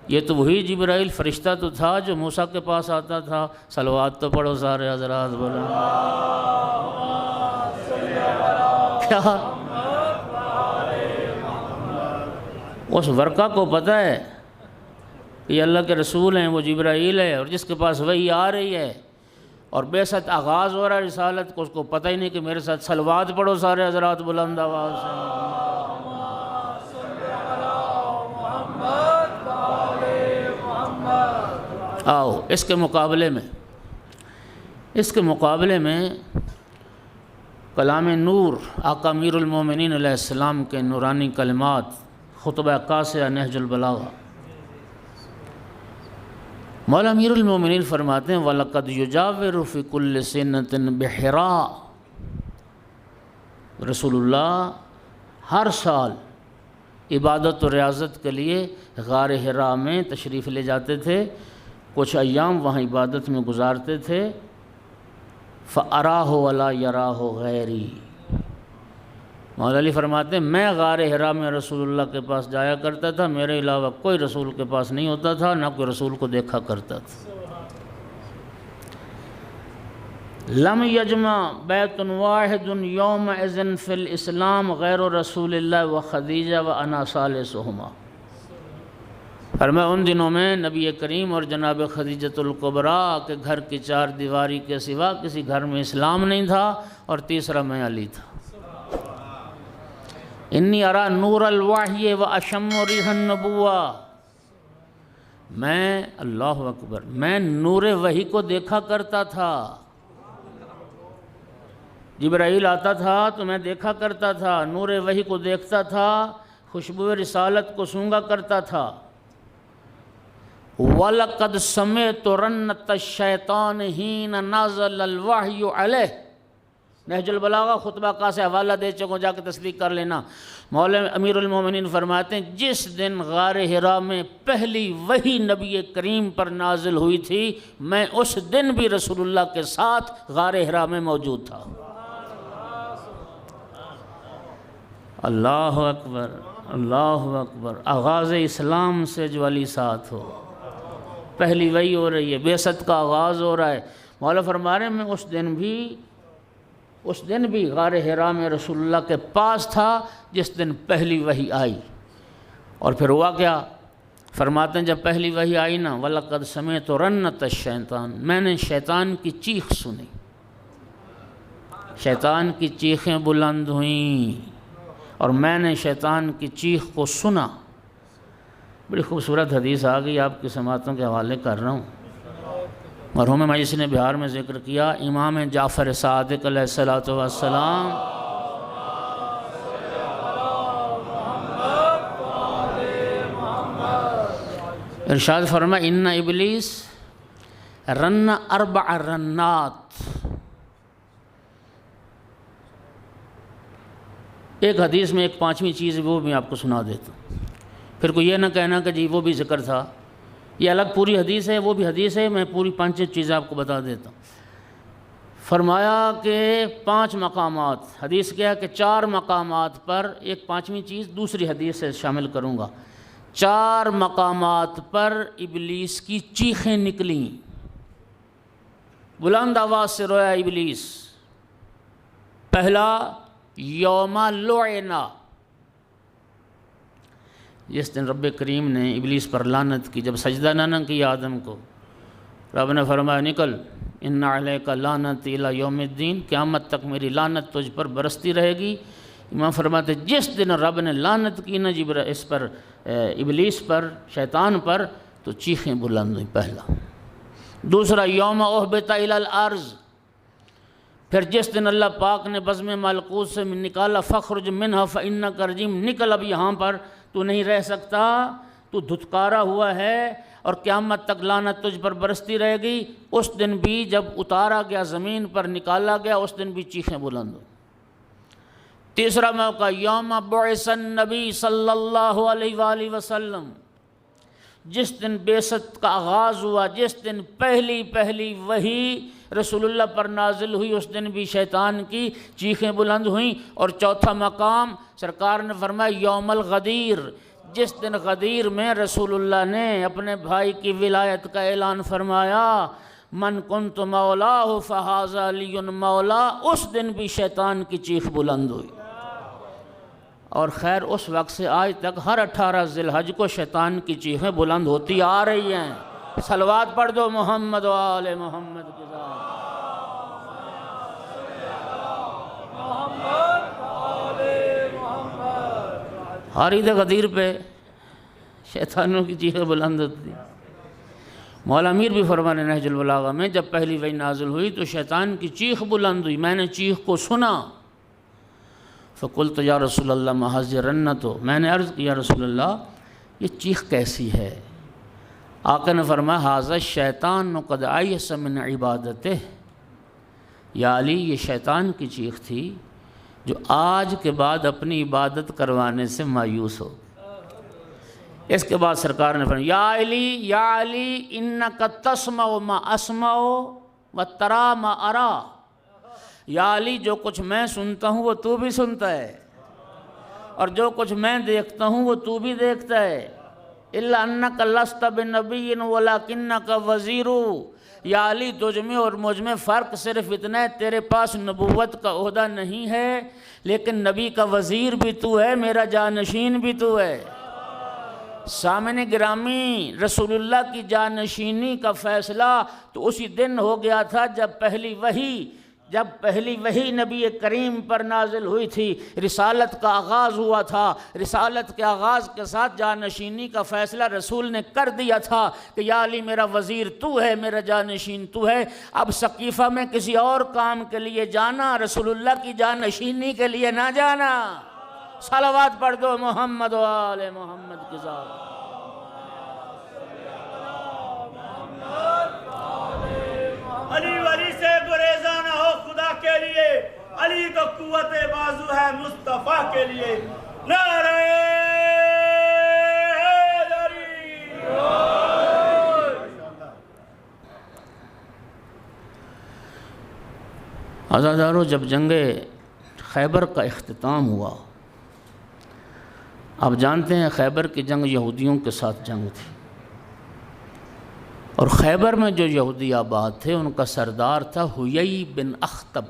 یہ تو وہی جبرائیل فرشتہ تو تھا جو موسیٰ کے پاس آتا تھا۔ صلوات تو پڑھو سارے حضرات بولیں کیا؟ اس ورقہ کو پتہ ہے کہ یہ اللہ کے رسول ہیں، وہ جبرائیل ہے، اور جس کے پاس وحی آ رہی ہے اور بے ست آغاز ہو رہا ہے رسالت کو، اس کو پتہ ہی نہیں کہ میرے ساتھ صلوات پڑھو سارے حضرات بلند آواز سے۔ آؤ اس کے مقابلے میں کلام نور آقا امیر المومنین علیہ السلام کے نورانی کلمات، خطبہ قاصیہ نہج البلاغہ۔ مولا امیر المومنین فرماتے ہیں وَلَقَدْ يُجَاوِرُ فِي كُلِّ سِنَّةٍ بِحِرَاء، رسول اللہ ہر سال عبادت و ریاضت کے لیے غار حراء میں تشریف لے جاتے تھے، کچھ ایام وہاں عبادت میں گزارتے تھے۔ فَأَرَاهُ وَلَا يَرَاهُ غَيْرِي، مولا علی فرماتے ہیں میں غار حراء میں رسول اللہ کے پاس جایا کرتا تھا، میرے علاوہ کوئی رسول کے پاس نہیں ہوتا تھا، نہ کوئی رسول کو دیکھا کرتا تھا۔ لم یجمع بیت واحد یومئذ فی الاسلام غیر رسول اللہ و خدیجہ و انا ثالثہما، فرمایا ان دنوں میں نبی کریم اور جناب خدیجۃ الکبریٰ کے گھر کی چار دیواری کے سوا کسی گھر میں اسلام نہیں تھا، اور تیسرا میں علی تھا۔ انی ارا نور الوحی و اشم ریح النبوہ، میں اللہ اکبر میں نور وحی کو دیکھا کرتا تھا، جبرائیل آتا تھا تو میں دیکھا کرتا تھا، نور وحی کو دیکھتا تھا، خوشبو رسالت کو سونگا کرتا تھا۔ وَلَقَدْ سَمِعْتُ رَنَّةَ الشَّيْطَانِ حِينَ نَزَلَ الْوَحْيُ عَلَيْهِ، نہج البلاغہ خطبہ کا سے حوالہ دے چکو، جا کے تصدیق کر لینا۔ مولا امیر المومنین فرماتے ہیں جس دن غار حراء میں پہلی وحی نبی کریم پر نازل ہوئی تھی، میں اس دن بھی رسول اللہ کے ساتھ غار حراء میں موجود تھا۔ اللہ اکبر اللہ اکبر، آغاز اسلام سے جو علی ساتھ ہو، پہلی وحی ہو رہی ہے، بعثت کا آغاز ہو رہا ہے۔ مولا فرما رہے ہیں میں اس دن بھی غار حراء میں رسول اللہ کے پاس تھا جس دن پہلی وحی آئی۔ اور پھر ہوا کیا؟ فرماتے ہیں جب پہلی وحی آئی نا، وَلَقَدْ سَمِعْتُ رَنَّةَ الشَّيْطَانِ، میں نے شیطان کی چیخ سنی، شیطان کی چیخیں بلند ہوئیں اور میں نے شیطان کی چیخ کو سنا۔ بڑی خوبصورت حدیث آ گئی، آپ کی سماعتوں کے حوالے کر رہا ہوں۔ مرحوم مجلس نے بہار میں ذکر کیا، امام جعفر صادق علیہ السلام ارشاد فرمایا ان ابلیس رن 4 رنات، ایک حدیث میں ایک 5ویں چیز وہ بھی آپ کو سنا دیتا ہوں، پھر کوئی یہ نہ کہنا کہ جی وہ بھی ذکر تھا، یہ الگ پوری حدیث ہے، وہ بھی حدیث ہے، میں پوری 5 چیزیں آپ کو بتا دیتا ہوں۔ فرمایا کہ 5 مقامات، حدیث کیا ہے کہ 4 مقامات پر، ایک 5ویں چیز دوسری حدیث سے شامل کروں گا، 4 مقامات پر ابلیس کی چیخیں نکلیں، بلند آواز سے رویا ابلیس۔ پہلا یوم لعنا، جس دن رب کریم نے ابلیس پر لعنت کی، جب سجدہ نہ کیا آدم کو، رب نے فرمایا نکل، ان علیک لعنتی الی یوم الدین، قیامت تک میری لعنت تجھ پر برستی رہے گی۔ امام فرماتے جس دن رب نے لعنت کی نا اس پر، ابلیس پر، شیطان پر، تو چیخیں بلند ہوئیں، پہلا۔ دوسرا یوم احبط الی الارض، پھر جس دن اللہ پاک نے بزم ملکوت سے نکالا، فخرج منہا فانک رجیم، نکل اب یہاں پر تو نہیں رہ سکتا، تو دھتکارا ہوا ہے، اور قیامت تک لعنت تجھ پر برستی رہے گی۔ اس دن بھی جب اتارا گیا، زمین پر نکالا گیا، اس دن بھی چیخیں بلند ہوئی۔ تیسرا موقع یوم بعث النبی صلی اللہ علیہ وآلہ وسلم، جس دن بعثت کا آغاز ہوا، جس دن پہلی وحی رسول اللہ پر نازل ہوئی، اس دن بھی شیطان کی چیخیں بلند ہوئیں۔ اور چوتھا مقام سرکار نے فرمایا یوم الغدیر، جس دن غدیر میں رسول اللہ نے اپنے بھائی کی ولایت کا اعلان فرمایا، من کنت مولاہ فہذا علی مولا، اس دن بھی شیطان کی چیخ بلند ہوئی۔ اور خیر اس وقت سے آج تک ہر 18 ذی الحج کو شیطان کی چیخیں بلند ہوتی آ رہی ہیں۔ صلوات پڑھ دو محمد و آل محمد کی ذات۔ ہر عید غدیر پہ شیطانوں کی چیخیں بلند ہوتی۔ مولا امیر بھی فرمانے نہج البلاغہ میں جب پہلی وحی نازل ہوئی تو شیطان کی چیخ بلند ہوئی، میں نے چیخ کو سنا۔ فقلت یا رسول اللہ ما هذه الرنۃ، میں نے عرض کیا رسول اللہ یہ چیخ کیسی ہے؟ آقا نے فرمایا ھذا الشیطان قد ایس من عبادتہ، یا علی یہ شیطان کی چیخ تھی جو آج کے بعد اپنی عبادت کروانے سے مایوس ہو۔ اس کے بعد سرکار نے فرمایا یا علی انک تسمع ما اسمع وترى ما ارى، یا علی جو کچھ میں سنتا ہوں وہ تو بھی سنتا ہے، اور جو کچھ میں دیکھتا ہوں وہ تو بھی دیکھتا ہے۔ الا انک لست بنبی ولکنک وزیر، یا علی تجھ میں اور مجھ میں فرق صرف اتنا ہے تیرے پاس نبوت کا عہدہ نہیں ہے، لیکن نبی کا وزیر بھی تو ہے، میرا جانشین بھی تو ہے۔ سامعین گرامی، رسول اللہ کی جانشینی کا فیصلہ تو اسی دن ہو گیا تھا جب پہلی وحی نبی کریم پر نازل ہوئی تھی، رسالت کا آغاز ہوا تھا۔ رسالت کے آغاز کے ساتھ جانشینی کا فیصلہ رسول نے کر دیا تھا کہ یا علی میرا وزیر تو ہے، میرا جانشین تو ہے۔ اب سقیفہ میں کسی اور کام کے لیے جانا، رسول اللہ کی جانشینی کے لیے نہ جانا۔ صلوات پڑھ دو محمد و آل محمد کی ذات۔ علی ولی سے گریزہ نہ ہو خدا کے لیے، علی کو قوت بازو ہے مصطفیٰ کے لیے۔ نعرہ حیدری۔ عزادارو، جب جنگ خیبر کا اختتام ہوا، آپ جانتے ہیں خیبر کی جنگ یہودیوں کے ساتھ جنگ تھی، اور خیبر میں جو یہودی آباد تھے ان کا سردار تھا حیی بن اخطب۔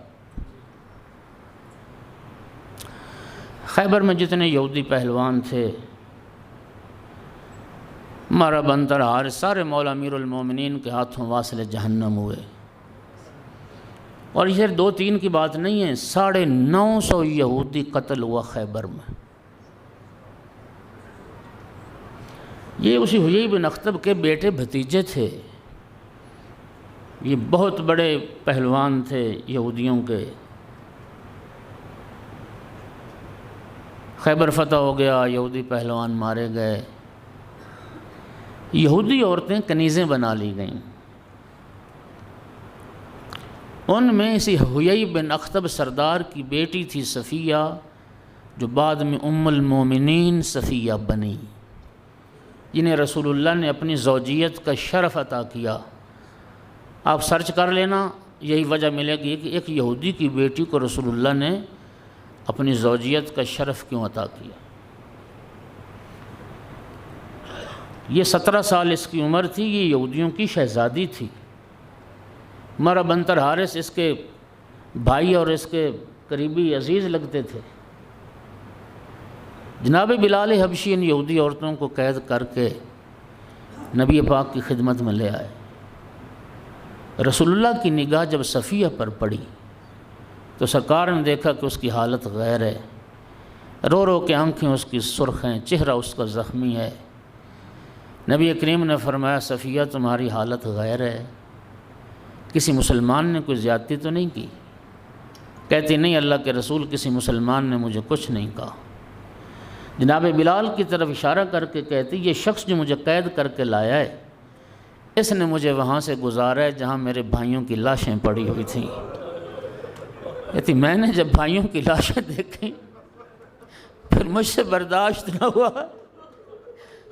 خیبر میں جتنے یہودی پہلوان تھے، مارا بنتر حارث، سارے مولا امیر المومنین کے ہاتھوں واصل جہنم ہوئے۔ اور یہ 2-3 کی بات نہیں ہے، 950 یہودی قتل ہوا خیبر میں۔ یہ اسی حیی بن اخطب کے بیٹے بھتیجے تھے، یہ بہت بڑے پہلوان تھے یہودیوں کے۔ خیبر فتح ہو گیا، یہودی پہلوان مارے گئے، یہودی عورتیں کنیزیں بنا لی گئیں۔ ان میں اسی حیی بن اخطب سردار کی بیٹی تھی صفیہ، جو بعد میں ام المومنین صفیہ بنی، جنہیں رسول اللہ نے اپنی زوجیت کا شرف عطا کیا۔ آپ سرچ کر لینا، یہی وجہ ملے گی کہ ایک یہودی کی بیٹی کو رسول اللہ نے اپنی زوجیت کا شرف کیوں عطا کیا۔ یہ 17 سال اس کی عمر تھی، یہ یہودیوں کی شہزادی تھی۔ مرا بنتر حارث اس کے بھائی اور اس کے قریبی عزیز لگتے تھے۔ جناب بلال حبشی ان یہودی عورتوں کو قید کر کے نبی پاک کی خدمت میں لے آئے۔ رسول اللہ کی نگاہ جب صفیہ پر پڑی تو سرکار نے دیکھا کہ اس کی حالت غیر ہے، رو رو کے آنکھیں اس کی سرخ ہیں، چہرہ اس کا زخمی ہے۔ نبی کریم نے فرمایا صفیہ تمہاری حالت غیر ہے، کسی مسلمان نے کوئی زیادتی تو نہیں کی؟ کہتی نہیں اللہ کے رسول، کسی مسلمان نے مجھے کچھ نہیں کہا۔ جناب بلال کی طرف اشارہ کر کے کہتی یہ شخص جو مجھے قید کر کے لایا ہے اس نے مجھے وہاں سے گزارا ہے جہاں میرے بھائیوں کی لاشیں پڑی ہوئی تھیں۔ کہتی میں نے جب بھائیوں کی لاشیں دیکھیں پھر مجھ سے برداشت نہ ہوا،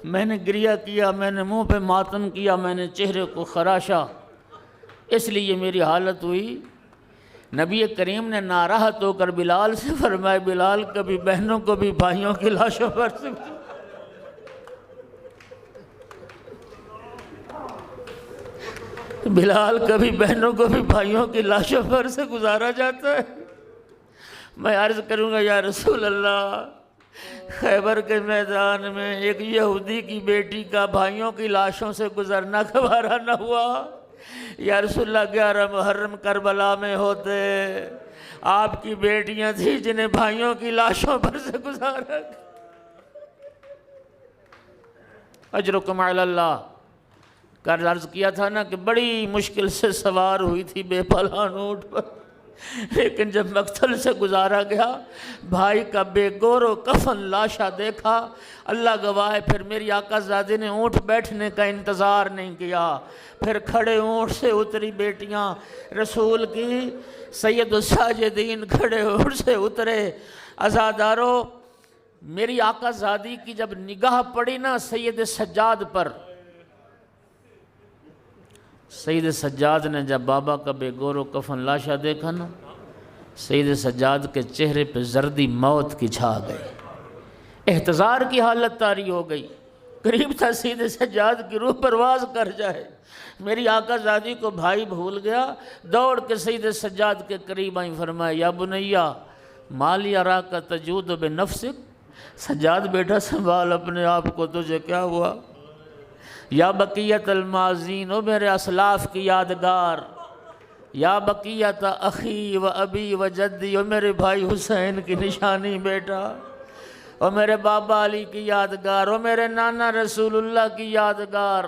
میں نے گریہ کیا، میں نے منہ پہ ماتم کیا، میں نے چہرے کو خراشا، اس لیے میری حالت ہوئی۔ نبی کریم نے ناراحت ہو کر بلال سے فرمایا بلال کبھی بہنوں کو بھی بھائیوں کی لاشوں پر سے بلال کبھی بہنوں کو بھی بھائیوں کی لاشوں پر سے گزارا جاتا ہے۔ میں عرض کروں گا یا رسول اللہ، خیبر کے میدان میں ایک یہودی کی بیٹی کا بھائیوں کی لاشوں سے گزرنا گوارا نہ ہوا؟ یا رسول اللہ 11 محرم کربلا میں ہوتے، آپ کی بیٹیاں تھیں جنہیں بھائیوں کی لاشوں پر سے گزارا۔ اجرکم علی اللہ کر عرض کیا تھا نا کہ بڑی مشکل سے سوار ہوئی تھی بے پالان اونٹ پر، لیکن جب مقتل سے گزارا گیا، بھائی کا بے گور و کفن لاشا دیکھا، اللہ گواہ ہے پھر میری آقا زادی نے اونٹ بیٹھنے کا انتظار نہیں کیا، پھر کھڑے اونٹ سے اتری بیٹیاں رسول کی، سید الساجدین کھڑے اونٹ سے اترے۔ عزادارو، میری آقا زادی کی جب نگاہ پڑی نا سید سجاد پر، سید سجاد نے جب بابا کا بے گور و کفن لاشا دیکھا نا، سید سجاد کے چہرے پہ زردی موت کی چھا گئی، احتضار کی حالت طاری ہو گئی، قریب تھا سید سجاد کی روح پرواز کر جائے۔ میری آقا زادی کو بھائی بھول گیا، دوڑ کے سید سجاد کے قریب آئیں، فرمایا یا بنیہ ما لی اراک تجود بنفسک، سجاد بیٹا سنبھال اپنے آپ کو، تجھے کیا ہوا؟ یا بقیت الماضین، او میرے اسلاف کی یادگار، یا بقیت اخی و ابی و جدی، او میرے بھائی حسین کی نشانی بیٹا، او میرے بابا علی کی یادگار، او میرے نانا رسول اللہ کی یادگار،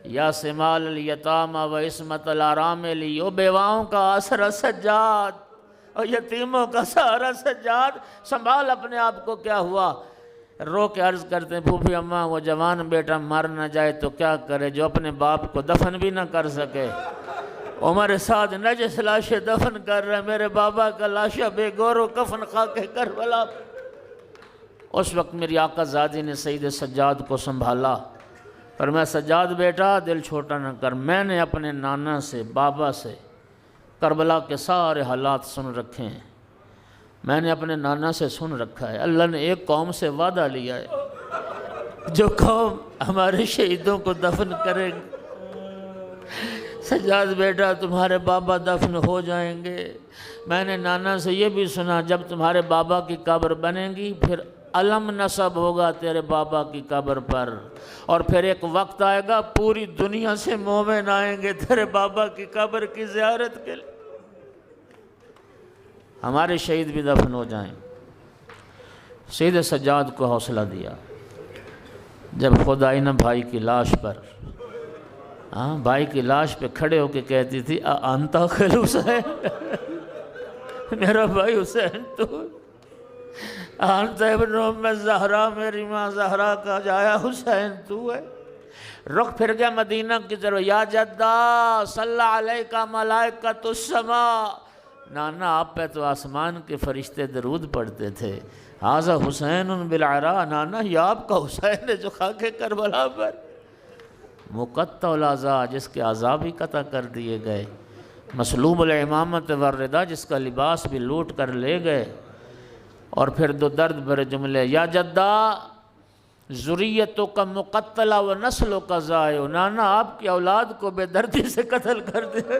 یا سمال الیتامى و عصمت الارامل، او بیواؤں کا آسرا سجاد، اور یتیموں کا سہارا سجاد، سنبھال اپنے آپ کو، کیا ہوا؟ رو کے عرض کرتے ہیں پھوپھی اماں وہ جوان بیٹا مر نہ جائے تو کیا کرے جو اپنے باپ کو دفن بھی نہ کر سکے، عمر سعد نجس لاشیں دفن کر رہے، میرے بابا کا لاشا بے گور و کفن خاک کربلا۔ اس وقت میری آقا زادی نے سید سجاد کو سنبھالا، فرمایا سجاد بیٹا دل چھوٹا نہ کر، میں نے اپنے نانا سے بابا سے کربلا کے سارے حالات سن رکھے ہیں، میں نے اپنے نانا سے سن رکھا ہے، اللہ نے ایک قوم سے وعدہ لیا ہے جو قوم ہمارے شہیدوں کو دفن کرے گی، سجاد بیٹا تمہارے بابا دفن ہو جائیں گے، میں نے نانا سے یہ بھی سنا جب تمہارے بابا کی قبر بنے گی پھر علم نصب ہوگا تیرے بابا کی قبر پر، اور پھر ایک وقت آئے گا پوری دنیا سے مومن آئیں گے تیرے بابا کی قبر کی زیارت کے لیے، ہمارے شہید بھی دفن ہو جائیں۔ سید سجاد کو حوصلہ دیا، جب خود آئی نا بھائی کی لاش پر، بھائی کی لاش پہ کھڑے ہو کے کہتی تھی انتا خل حسین، میرا بھائی حسین تو، انتا ابن ام زہرا، میری ماں زہرا کا جایا حسین تو ہے۔ رخ پھر گیا مدینہ کی طرف، یا جدہ صلی علیکہ ملائکۃ السماء، نانا آپ پہ تو آسمان کے فرشتے درود پڑھتے تھے، ھذا حسین بالعراء، نانا یہ آپ کا حسین ہے جو خاک کربلا پر مقطع الاعضاء، جس کے اعضاء بھی قطع کر دیے گئے، مسلوب الامامۃ والرداء، جس کا لباس بھی لوٹ کر لے گئے، اور پھر دو درد بھرے جملے، یا جدہ ذریتوں کا مقتلہ و نسلوں کا ضائع، نانا آپ کی اولاد کو بے دردی سے قتل کر دیا،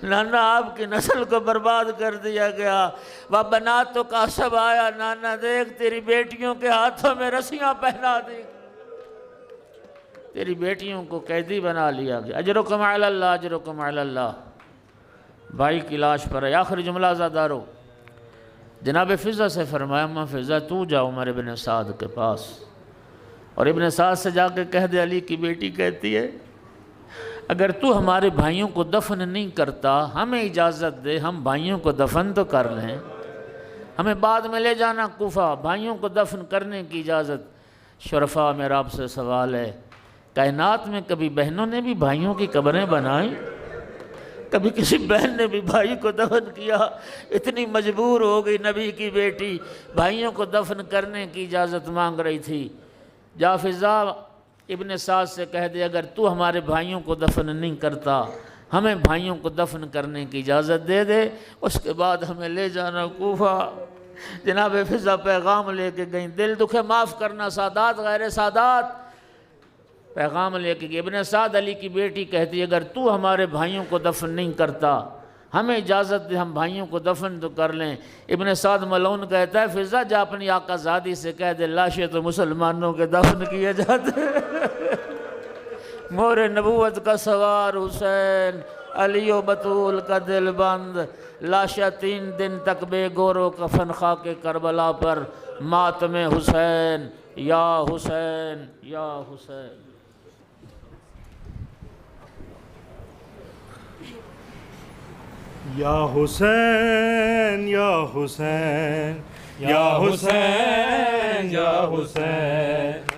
نانا آپ کی نسل کو برباد کر دیا گیا، وہ بناتوں کا سب آیا، نانا دیکھ تیری بیٹیوں کے ہاتھوں میں رسیاں پہنا دی، تیری بیٹیوں کو قیدی بنا لیا گیا، اجرکم علی اللہ، اجرکم علی اللہ۔ بھائی کی لاش پر ہے، آخری جملہ عزادارو، جناب فضہ سے فرمایا اماں فضہ تو جا عمر ابن سعد کے پاس، اور ابن سعد سے جا کے کہہ دے، علی کی بیٹی کہتی ہے اگر تو ہمارے بھائیوں کو دفن نہیں کرتا ہمیں اجازت دے، ہم بھائیوں کو دفن تو کر لیں، ہمیں بعد میں لے جانا کوفہ، بھائیوں کو دفن کرنے کی اجازت۔ شرفاء میرا آپ سے سوال ہے کائنات میں کبھی بہنوں نے بھی بھائیوں کی قبریں بنائیں؟ کبھی کسی بہن نے بھی بھائی کو دفن کیا؟ اتنی مجبور ہو گئی نبی کی بیٹی، بھائیوں کو دفن کرنے کی اجازت مانگ رہی تھی۔ جا فضا ابن سعد سے کہہ دے اگر تو ہمارے بھائیوں کو دفن نہیں کرتا، ہمیں بھائیوں کو دفن کرنے کی اجازت دے دے، اس کے بعد ہمیں لے جانا کوفہ۔ جناب فضا پیغام لے کے گئیں، دل دکھے معاف کرنا سادات غیر سادات، پیغام لے کے گئے۔ ابن سعد علی کی بیٹی کہتی ہے اگر تو ہمارے بھائیوں کو دفن نہیں کرتا، ہمیں اجازت دے ہم بھائیوں کو دفن تو کر لیں۔ ابن سعد ملعون کہتا ہے فضا جا اپنی آقا زادی سے کہہ دے لاشیں تو مسلمانوں کے دفن کیے جاتے مور نبوت کا سوار حسین، علی و بطول کا دل بند، لاشا 3 دن تک بے گور و کفن خاک کربلا پر، ماتم حسین یا حسین یا حسین۔ یا حسین یا حسین یا حسین یا حسین